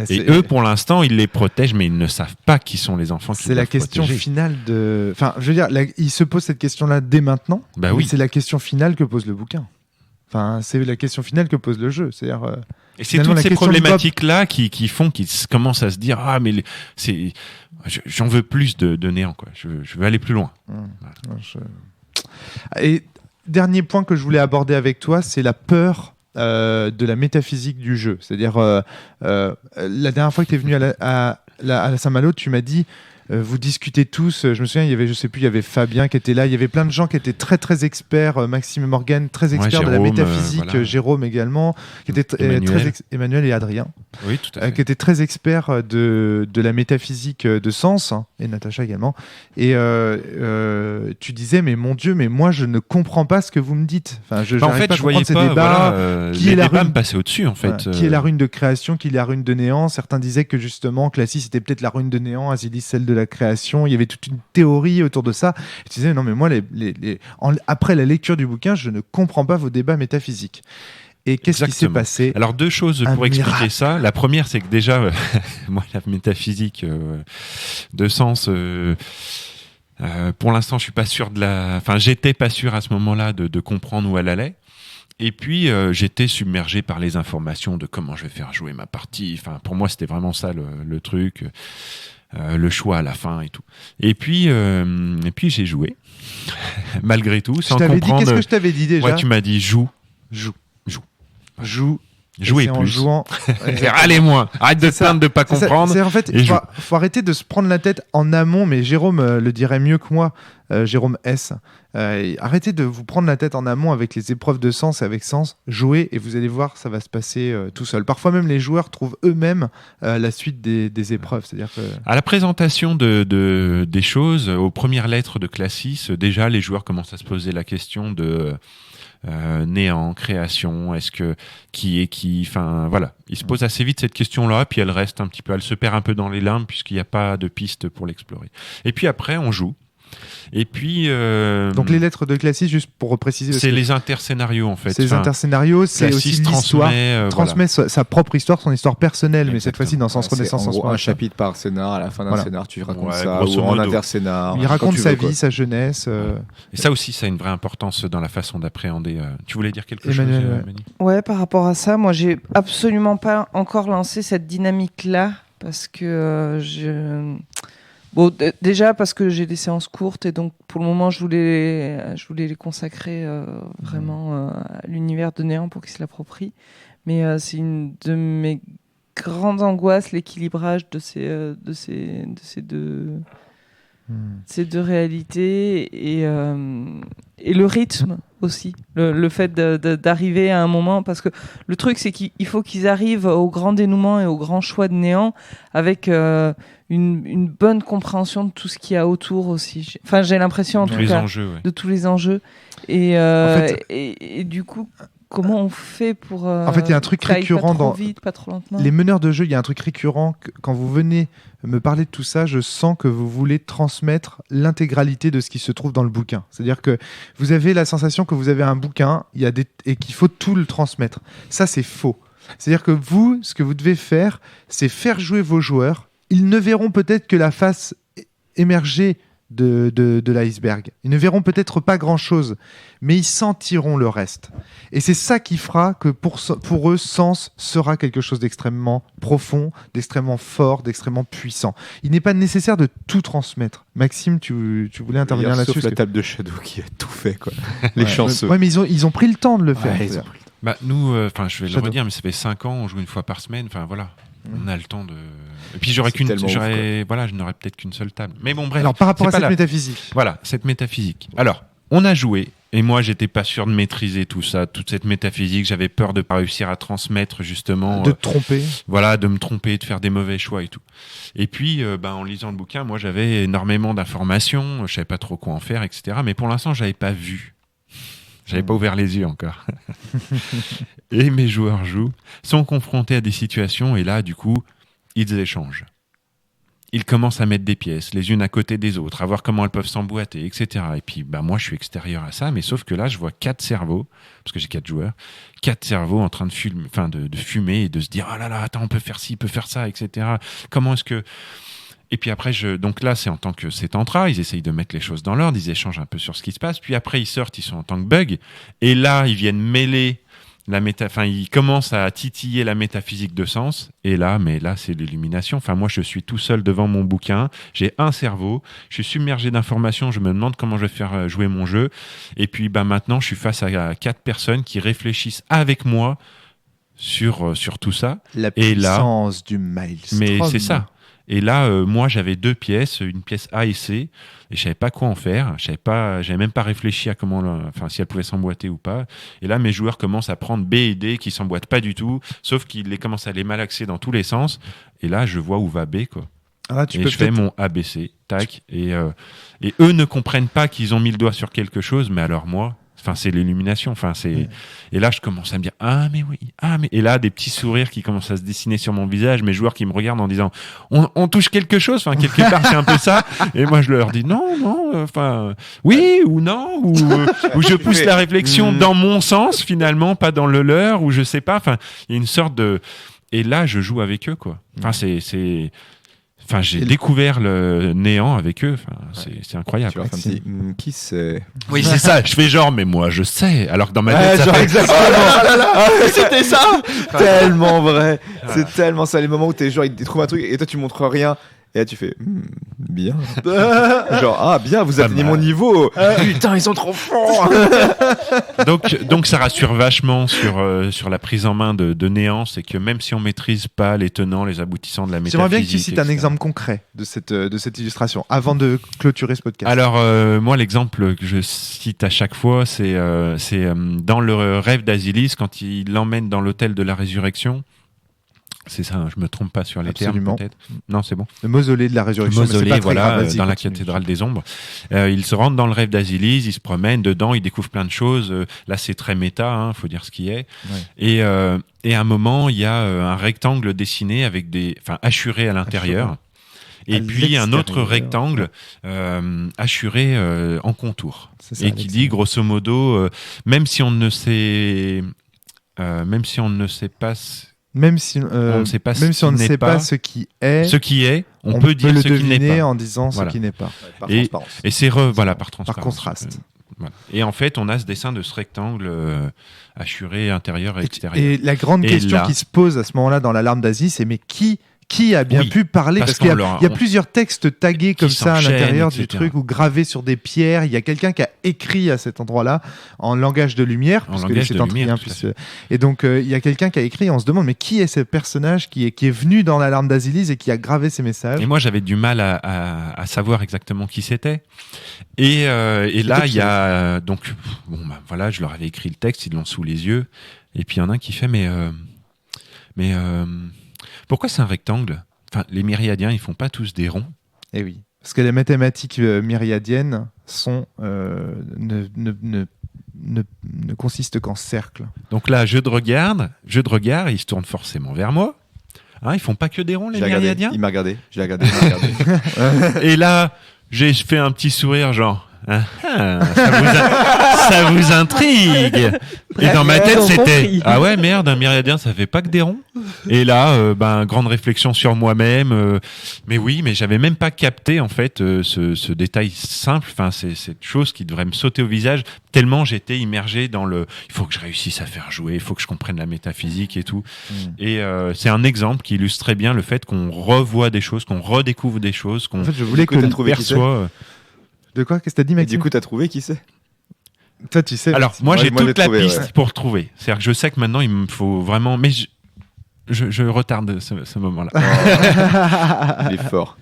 Et eux, pour l'instant, ils les protègent, mais ils ne savent pas qui sont les enfants qu'ils doivent protéger. C'est la question finale de... Enfin, je veux dire, ils se posent cette question-là dès maintenant. Bah oui. C'est la question finale que pose le bouquin. Enfin, c'est la question finale que pose le jeu. C'est-à-dire, et c'est toutes ces problématiques-là qui font qu'ils commencent à se dire « Ah, mais j'en veux plus de néant, quoi. Je veux aller plus loin. » Et dernier point que je voulais aborder avec toi, c'est la peur de la métaphysique du jeu. C'est-à-dire, la dernière fois que tu es venu à Saint-Malo, tu m'as dit vous discutez tous, je me souviens, il y avait Fabien qui était là, il y avait plein de gens qui étaient très très experts, Maxime et Morgane, très experts Jérôme, de la métaphysique, voilà. Jérôme également, qui était Emmanuel et Adrien, oui, tout à fait. Qui étaient très experts de la métaphysique de sens, hein, et Natacha également. Et tu disais, mais mon Dieu, mais moi je ne comprends pas ce que vous me dites. Enfin, je voyais pas ces débats, les débats me passaient au-dessus en fait. Qui est la rune de création, qui est la rune de néant. Certains disaient que justement, Classis c'était peut-être la rune de néant, Azilis celle de la création. Il y avait toute une théorie autour de ça. Je disais, non mais moi, après la lecture du bouquin, je ne comprends pas vos débats métaphysiques. Et qu'est-ce qui s'est passé ? Alors, deux choses pour expliquer ça. La première, c'est que déjà, moi, la métaphysique de sens... pour l'instant, je suis pas sûr j'étais pas sûr à ce moment-là de comprendre où elle allait. Et puis, j'étais submergé par les informations de comment je vais faire jouer ma partie. Enfin, pour moi, c'était vraiment ça le truc. Le choix à la fin et tout. Et puis j'ai joué, malgré tout, sans comprendre. Qu'est-ce que je t'avais dit déjà ? Ouais, tu m'as dit joue. Jouez plus. En jouant. Allez-ez-moi. Arrête de te plaindre de pas comprendre. En fait, il faut arrêter de se prendre la tête en amont, mais Jérôme le dirait mieux que moi, Jérôme S. Arrêtez de vous prendre la tête en amont avec les épreuves de sens et avec sens. Jouez et vous allez voir, ça va se passer tout seul. Parfois même les joueurs trouvent eux-mêmes la suite des épreuves. C'est-à-dire que... À la présentation des choses, aux premières lettres de Classis, déjà les joueurs commencent à se poser la question de... néant, création, est-ce que qui est qui, enfin voilà, il se pose assez vite cette question-là, puis elle se perd un peu dans les limbes puisqu'il n'y a pas de piste pour l'explorer. Et puis après on joue. Et puis donc les lettres de Classis, juste pour préciser, c'est les interscénarios en fait. C'est les interscénarios, c'est aussi l'histoire. Transmet sa propre histoire, son histoire personnelle. Exactement. Mais cette fois-ci dans Sens Renaissance. En gros, un chapitre par scénar. À la fin d'un scénar, tu racontes ça, ou en interscénar. Il raconte sa vie, sa jeunesse. Et ça aussi, ça a une vraie importance dans la façon d'appréhender. Tu voulais dire quelque chose, Mani ? Ouais, par rapport à ça, moi, j'ai absolument pas encore lancé cette dynamique-là parce que Bon, déjà parce que j'ai des séances courtes et donc pour le moment je voulais les consacrer vraiment à l'univers de Néant pour qu'il se l'approprie. Mais c'est une de mes grandes angoisses, l'équilibrage de ces deux réalités et le rythme aussi. Le fait d'arriver à un moment, parce que le truc c'est qu'il faut qu'ils arrivent au grand dénouement et au grand choix de Néant avec une bonne compréhension de tout ce qu'il y a autour aussi. Enfin, j'ai l'impression en tout cas de tous les enjeux. Et du coup, comment on fait pour en fait, il y a un truc récurrent pas trop vite, pas trop lentement. Les meneurs de jeu, il y a un truc récurrent quand vous venez me parler de tout ça, je sens que vous voulez transmettre l'intégralité de ce qui se trouve dans le bouquin. C'est-à-dire que vous avez la sensation que vous avez un bouquin, et qu'il faut tout le transmettre. Ça, c'est faux. C'est-à-dire que vous, ce que vous devez faire, c'est faire jouer vos joueurs. Ils ne verront peut-être que la face émergée de l'iceberg. Ils ne verront peut-être pas grand-chose, mais ils sentiront le reste. Et c'est ça qui fera que pour eux, Sens sera quelque chose d'extrêmement profond, d'extrêmement fort, d'extrêmement puissant. Il n'est pas nécessaire de tout transmettre. Maxime, tu voulais intervenir là-dessus? Sauf la table de Shadow qui a tout fait, quoi. Les chanceux. Ouais, mais ils ont pris le temps de le faire. Bah, nous, je vais le redire, mais ça fait 5 ans, on joue une fois par semaine. Enfin, voilà. On a le temps de. Et puis je n'aurais peut-être qu'une seule table. Mais bon, bref. Alors par rapport à cette métaphysique. Voilà, cette métaphysique. Alors, on a joué, et moi, j'étais pas sûr de maîtriser tout ça, toute cette métaphysique. J'avais peur de pas réussir à transmettre justement. De te tromper. Voilà, de me tromper, de faire des mauvais choix et tout. Et puis, en lisant le bouquin, moi, j'avais énormément d'informations. Je savais pas trop quoi en faire, etc. Mais pour l'instant, j'avais pas vu. J'avais pas ouvert les yeux encore. Et mes joueurs sont confrontés à des situations et là, du coup, ils échangent. Ils commencent à mettre des pièces les unes à côté des autres, à voir comment elles peuvent s'emboîter, etc. Et puis, moi, je suis extérieur à ça, mais sauf que là, je vois 4 cerveaux, parce que j'ai 4 joueurs, 4 cerveaux en train de fumer et de se dire « Ah là là, attends, on peut faire ci, on peut faire ça, etc. Comment est-ce que... » Et puis après, donc là, c'est en tant que Cetantra, ils essayent de mettre les choses dans l'ordre, ils échangent un peu sur ce qui se passe, puis après, ils sortent, ils sont en tant que bug, et là, ils viennent mêler ils commencent à titiller la métaphysique de Sens, et là, c'est l'illumination. Enfin, moi, je suis tout seul devant mon bouquin, j'ai un cerveau, je suis submergé d'informations, je me demande comment je vais faire jouer mon jeu, et puis maintenant, je suis face à 4 personnes qui réfléchissent avec moi sur tout ça. La puissance du maelstrom. Mais c'est ça. Et là, moi, j'avais 2 pièces, une pièce A et C, et je savais pas quoi en faire. J'avais même pas réfléchi à si elles pouvaient s'emboîter ou pas. Et là, mes joueurs commencent à prendre B et D qui s'emboîtent pas du tout, sauf qu'ils commencent à les malaxer dans tous les sens. Et là, je vois où va B, quoi. Et je fais mon ABC, tac. Et eux ne comprennent pas qu'ils ont mis le doigt sur quelque chose, mais alors moi. C'est l'illumination. Et là, je commence à me dire ah mais oui, et là des petits sourires qui commencent à se dessiner sur mon visage, mes joueurs qui me regardent en disant on touche quelque chose. Quelque part c'est un peu ça. Et moi je leur dis non, oui ou non ou je pousse la réflexion dans mon sens finalement, pas dans le leur, ou je sais pas. Il y a une sorte de. Et là, je joue avec eux, quoi. J'ai découvert le néant avec eux. C'est incroyable. Tu vois, qui c'est? Oui, c'est ça. Je fais genre, mais moi, je sais. Alors que dans ma tête, ça fait... exactement. C'était ça. Tellement vrai. C'est tellement ça. Les moments où t'es genre, ils trouvent un truc et toi, tu montres rien. Et là, tu fais bien. Genre, bien, vous atteignez mon niveau. Putain, ils sont trop forts. donc, ça rassure vachement sur la prise en main de Néant. C'est que même si on maîtrise pas les tenants, les aboutissants de la métaphysique. J'aimerais bien que tu cites un exemple concret de cette illustration avant de clôturer ce podcast. Alors, moi, l'exemple que je cite à chaque fois, c'est dans le rêve d'Asilis, quand il l'emmène dans l'hôtel de la résurrection. C'est ça, je me trompe pas sur les termes peut-être. Non, c'est bon. Le mausolée de la résurrection. Mausolée, voilà, dans la cathédrale des ombres. Il se rentre dans le rêve d'Asilis, il se promène dedans, il découvre plein de choses. Là, c'est très méta, faut dire ce qui est. Ouais. Et à un moment, il y a un rectangle dessiné avec hachuré à l'intérieur. Et puis un autre rectangle hachuré en contour. Ça, et qui dit grosso modo, même si on ne sait pas. Même si on ne sait pas ce qui est, on peut dire le ce qui n'est pas en disant ce qui n'est pas. Par transparence. Et c'est par transparence. Par contraste. Voilà. Et en fait, on a ce dessin de ce rectangle hachuré intérieur et extérieur. Et la grande question qui se pose à ce moment-là dans l'alarme d'Asie, c'est mais qui qui a bien Oui, pu parler, parce qu'il y a plusieurs textes tagués comme ça à l'intérieur du truc ou gravés sur des pierres. Il y a quelqu'un qui a écrit à cet endroit-là en langage de lumière, En langage de lumière, tout à fait. et donc il y a quelqu'un qui a écrit. On se demande mais qui est ce personnage qui est venu dans l'alarme d'Asilis et qui a gravé ces messages. Et moi j'avais du mal à savoir exactement qui c'était. Et là il y a donc voilà, je leur avais écrit le texte, ils l'ont sous les yeux. Et puis il y en a un qui fait mais pourquoi c'est un rectangle? Enfin, les myriadiens, ils font pas tous des ronds. Eh oui, parce que les mathématiques myriadiennes sont ne consistent qu'en cercles. Donc là, jeu de regard, ils se tournent forcément vers moi. Hein, ils font pas que des ronds, les myriadiens. Il m'a regardé, je l'ai regardé, il m'a regardé. Et là, j'ai fait un petit sourire, genre. Ça vous intrigue. Et dans ma tête c'était ah ouais merde, un myriadien ça fait pas que des ronds. Et là grande réflexion sur moi-même, mais oui, mais j'avais même pas capté en fait ce détail simple, enfin c'est cette chose qui devrait me sauter au visage tellement j'étais immergé dans le il faut que je réussisse à faire jouer, il faut que je comprenne la métaphysique et tout. Et c'est un exemple qui illustre très bien le fait qu'on revoit des choses, qu'on redécouvre des choses, qu'on en fait, je voulais que tu perçoit. De quoi? Qu'est-ce que t'as dit, Maxime? Du coup, t'as trouvé qui c'est? Toi, tu sais. Alors, moi, j'ai toute la trouvé, piste pour trouver. C'est-à-dire que je sais que maintenant, il me faut vraiment. Mais je retarde ce moment-là. Il est fort.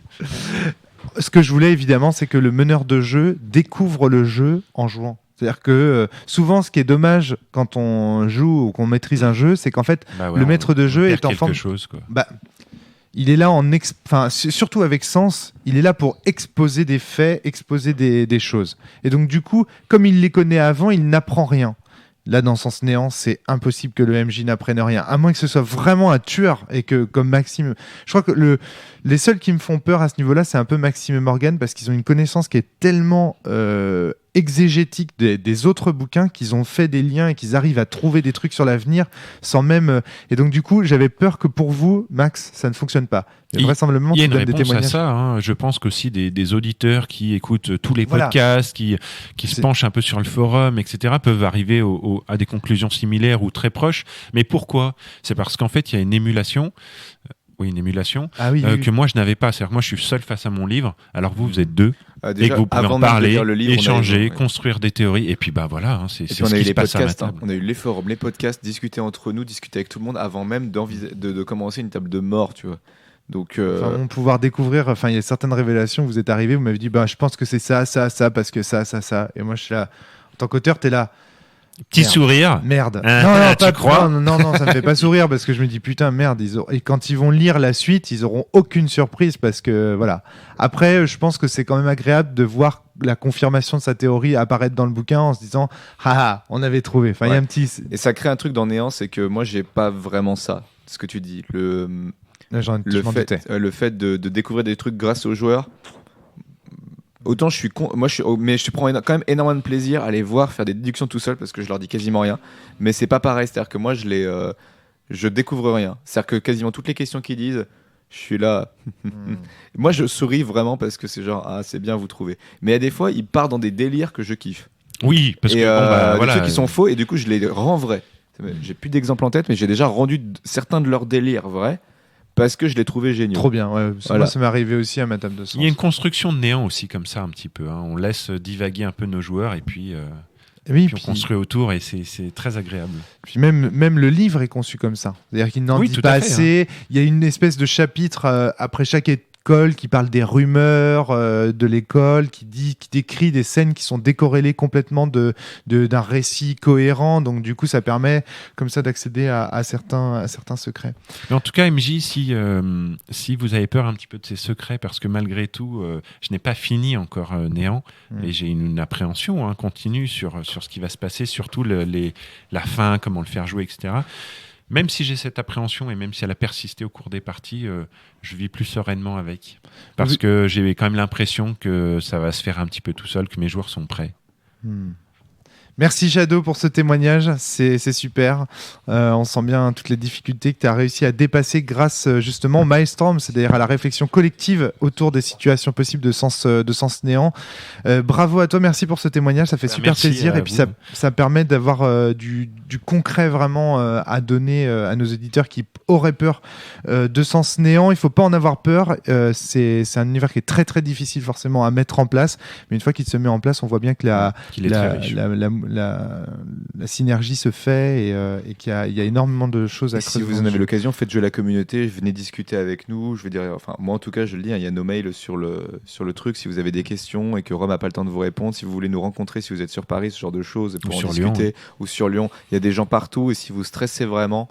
Ce que je voulais, évidemment, c'est que le meneur de jeu découvre le jeu en jouant. C'est-à-dire que souvent, ce qui est dommage quand on joue ou qu'on maîtrise un jeu, c'est qu'en fait, le maître de jeu est en forme. Chose, quoi. Il est là surtout avec Sens, il est là pour exposer des faits, exposer des choses. Et donc du coup, comme il les connaît avant, il n'apprend rien. Là, dans Sens Néant, c'est impossible que le MJ n'apprenne rien, à moins que ce soit vraiment un tueur et que, comme Maxime, je crois que les seuls qui me font peur à ce niveau-là, c'est un peu Maxime et Morgan, parce qu'ils ont une connaissance qui est tellement exégétique des autres bouquins qu'ils ont fait des liens et qu'ils arrivent à trouver des trucs sur l'avenir sans même... Et donc du coup, j'avais peur que pour vous, Max, ça ne fonctionne pas. Il y a une réponse témoignages. à ça. Hein. Je pense qu'aussi des auditeurs qui écoutent tous les podcasts, qui se penchent un peu sur le forum, etc., peuvent arriver à des conclusions similaires ou très proches. Mais pourquoi? C'est parce qu'en fait, il y a une émulation. Oui, une émulation que moi, je n'avais pas. C'est-à-dire que moi, je suis seul face à mon livre, alors vous êtes deux, déjà, et que vous pouvez en parler, le livre, échanger, construire des théories, et puis voilà, hein, c'est ce qui se passe à ma table. On a eu les forums, les podcasts, discuter entre nous, discuter avec tout le monde avant même de commencer une table de mort, tu vois. Donc, pouvoir découvrir, il y a certaines révélations, vous êtes arrivé, vous m'avez dit, je pense que c'est ça, parce que ça. Et moi, je suis là, en tant qu'auteur, t'es là. Petit sourire. Merde. Tu crois? Non, ça me fait pas sourire parce que je me dis putain merde. Et quand ils vont lire la suite, ils auront aucune surprise parce que voilà. Après, je pense que c'est quand même agréable de voir la confirmation de sa théorie apparaître dans le bouquin en se disant on avait trouvé. Enfin, il y a un petit. Et ça crée un truc dans Néant, c'est que moi j'ai pas vraiment ça. Ce que tu dis, le fait de découvrir des trucs grâce aux joueurs. Autant je prends quand même énormément de plaisir à les voir faire des déductions tout seul parce que je leur dis quasiment rien, mais c'est pas pareil, c'est-à-dire que moi je découvre rien, c'est-à-dire que quasiment toutes les questions qu'ils disent, je suis là moi je souris vraiment parce que c'est genre c'est bien, vous trouvez, mais il y a des fois ils partent dans des délires que je kiffe, oui, parce que des trucs qui sont faux et du coup je les rends vrais. J'ai plus d'exemples en tête, mais j'ai déjà rendu certains de leurs délires vrais parce que je l'ai trouvé génial. Trop bien, ouais. Moi, ça m'est arrivé aussi à ma table de Sens. Il y a une construction de Néant aussi comme ça un petit peu. Hein. On laisse divaguer un peu nos joueurs et puis on construit autour et c'est très agréable. Puis même le livre est conçu comme ça. C'est-à-dire qu'il n'en dit pas assez. Hein. Il y a une espèce de chapitre après chaque école qui parle des rumeurs de l'école, qui décrit des scènes qui sont décorrélées complètement d'un récit cohérent. Donc du coup, ça permet comme ça d'accéder à certains secrets. Mais en tout cas, MJ, si vous avez peur un petit peu de ces secrets, parce que malgré tout, je n'ai pas fini encore Néant, et j'ai une appréhension continue sur ce qui va se passer, surtout la fin, comment le faire jouer, etc. Même si j'ai cette appréhension et même si elle a persisté au cours des parties, je vis plus sereinement avec. Parce que j'ai quand même l'impression que ça va se faire un petit peu tout seul, que mes joueurs sont prêts. Merci Shadow pour ce témoignage, c'est super. On sent bien toutes les difficultés que tu as réussi à dépasser grâce justement au Maelstrom, c'est-à-dire à la réflexion collective autour des situations possibles de sens néant. Bravo à toi, merci pour ce témoignage, ça fait super plaisir et puis ça permet d'avoir du concret vraiment à donner à nos auditeurs qui auraient peur de sens néant. Il faut pas en avoir peur, c'est un univers qui est très très difficile forcément à mettre en place, mais une fois qu'il se met en place, on voit bien que la synergie se fait et qu'il y a énormément de choses à creuser. Si vous en avez l'occasion, faites jouer la communauté, venez discuter avec nous. Je veux dire, enfin, moi en tout cas, je le dis, il y a nos mails sur le truc. Si vous avez des questions et que Rome n'a pas le temps de vous répondre, si vous voulez nous rencontrer, si vous êtes sur Paris, ce genre de choses, pour en discuter, Lyon. Ou sur Lyon, il y a des gens partout. Et si vous stressez vraiment,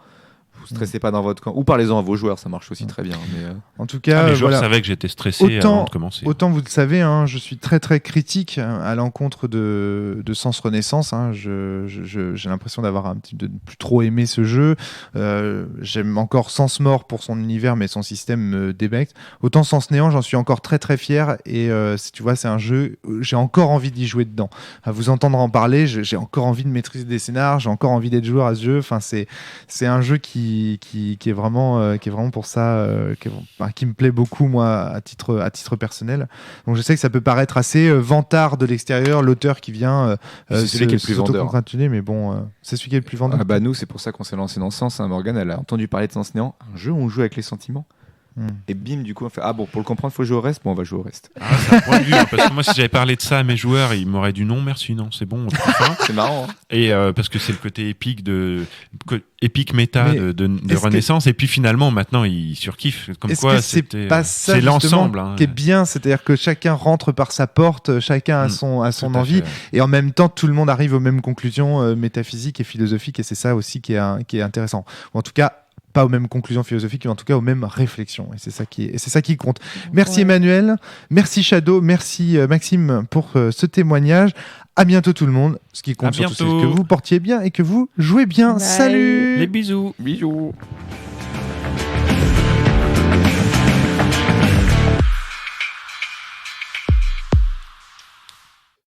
vous stressez pas dans votre camp, ou parlez-en à vos joueurs, ça marche aussi très bien. Mais en tout cas, les joueurs savaient que j'étais stressé avant de commencer. Autant vous le savez, hein, je suis très très critique à l'encontre de Sens Renaissance. Hein. J'ai l'impression d'avoir un petit de plus trop aimé ce jeu. J'aime encore Sens Mort pour son univers, mais son système me débecte. Autant Sens Néant, j'en suis encore très très fier. Et si tu vois, c'est un jeu, j'ai encore envie d'y jouer dedans. À vous entendre en parler, j'ai encore envie de maîtriser des scénars, j'ai encore envie d'être joueur à ce jeu. Enfin, c'est un jeu qui est vraiment pour ça, qui me plaît beaucoup moi à titre personnel. Donc je sais que ça peut paraître assez vantard de l'extérieur, l'auteur qui vient c'est celui qui est le plus vendeur, mais bon, c'est celui qui est le plus vendeur. Nous, c'est pour ça qu'on s'est lancé dans Sens, hein. Morgane, elle a entendu parler de Sens Néant, un jeu où on joue avec les sentiments. Et bim, du coup, on fait pour le comprendre, il faut jouer au reste. Bon, on va jouer au reste. C'est un point de vue, hein, parce que moi, si j'avais parlé de ça à mes joueurs, ils m'auraient dit non, merci, non, c'est bon. C'est marrant. Hein. Et parce que c'est le côté épique méta de Renaissance. Et puis finalement, maintenant, ils surkiffent. Comme quoi, c'est l'ensemble qui est bien, c'est-à-dire que chacun rentre par sa porte, chacun a son envie, et en même temps, tout le monde arrive aux mêmes conclusions métaphysiques et philosophiques. Et c'est ça aussi qui est intéressant. Ou en tout cas, pas aux mêmes conclusions philosophiques, mais en tout cas aux mêmes réflexions. Et c'est ça qui compte. Merci Emmanuel, merci Shadow, merci Maxime pour ce témoignage. À bientôt tout le monde. Ce qui compte surtout, c'est que vous portiez bien et que vous jouez bien. Bye. Salut. Les bisous. Bisous.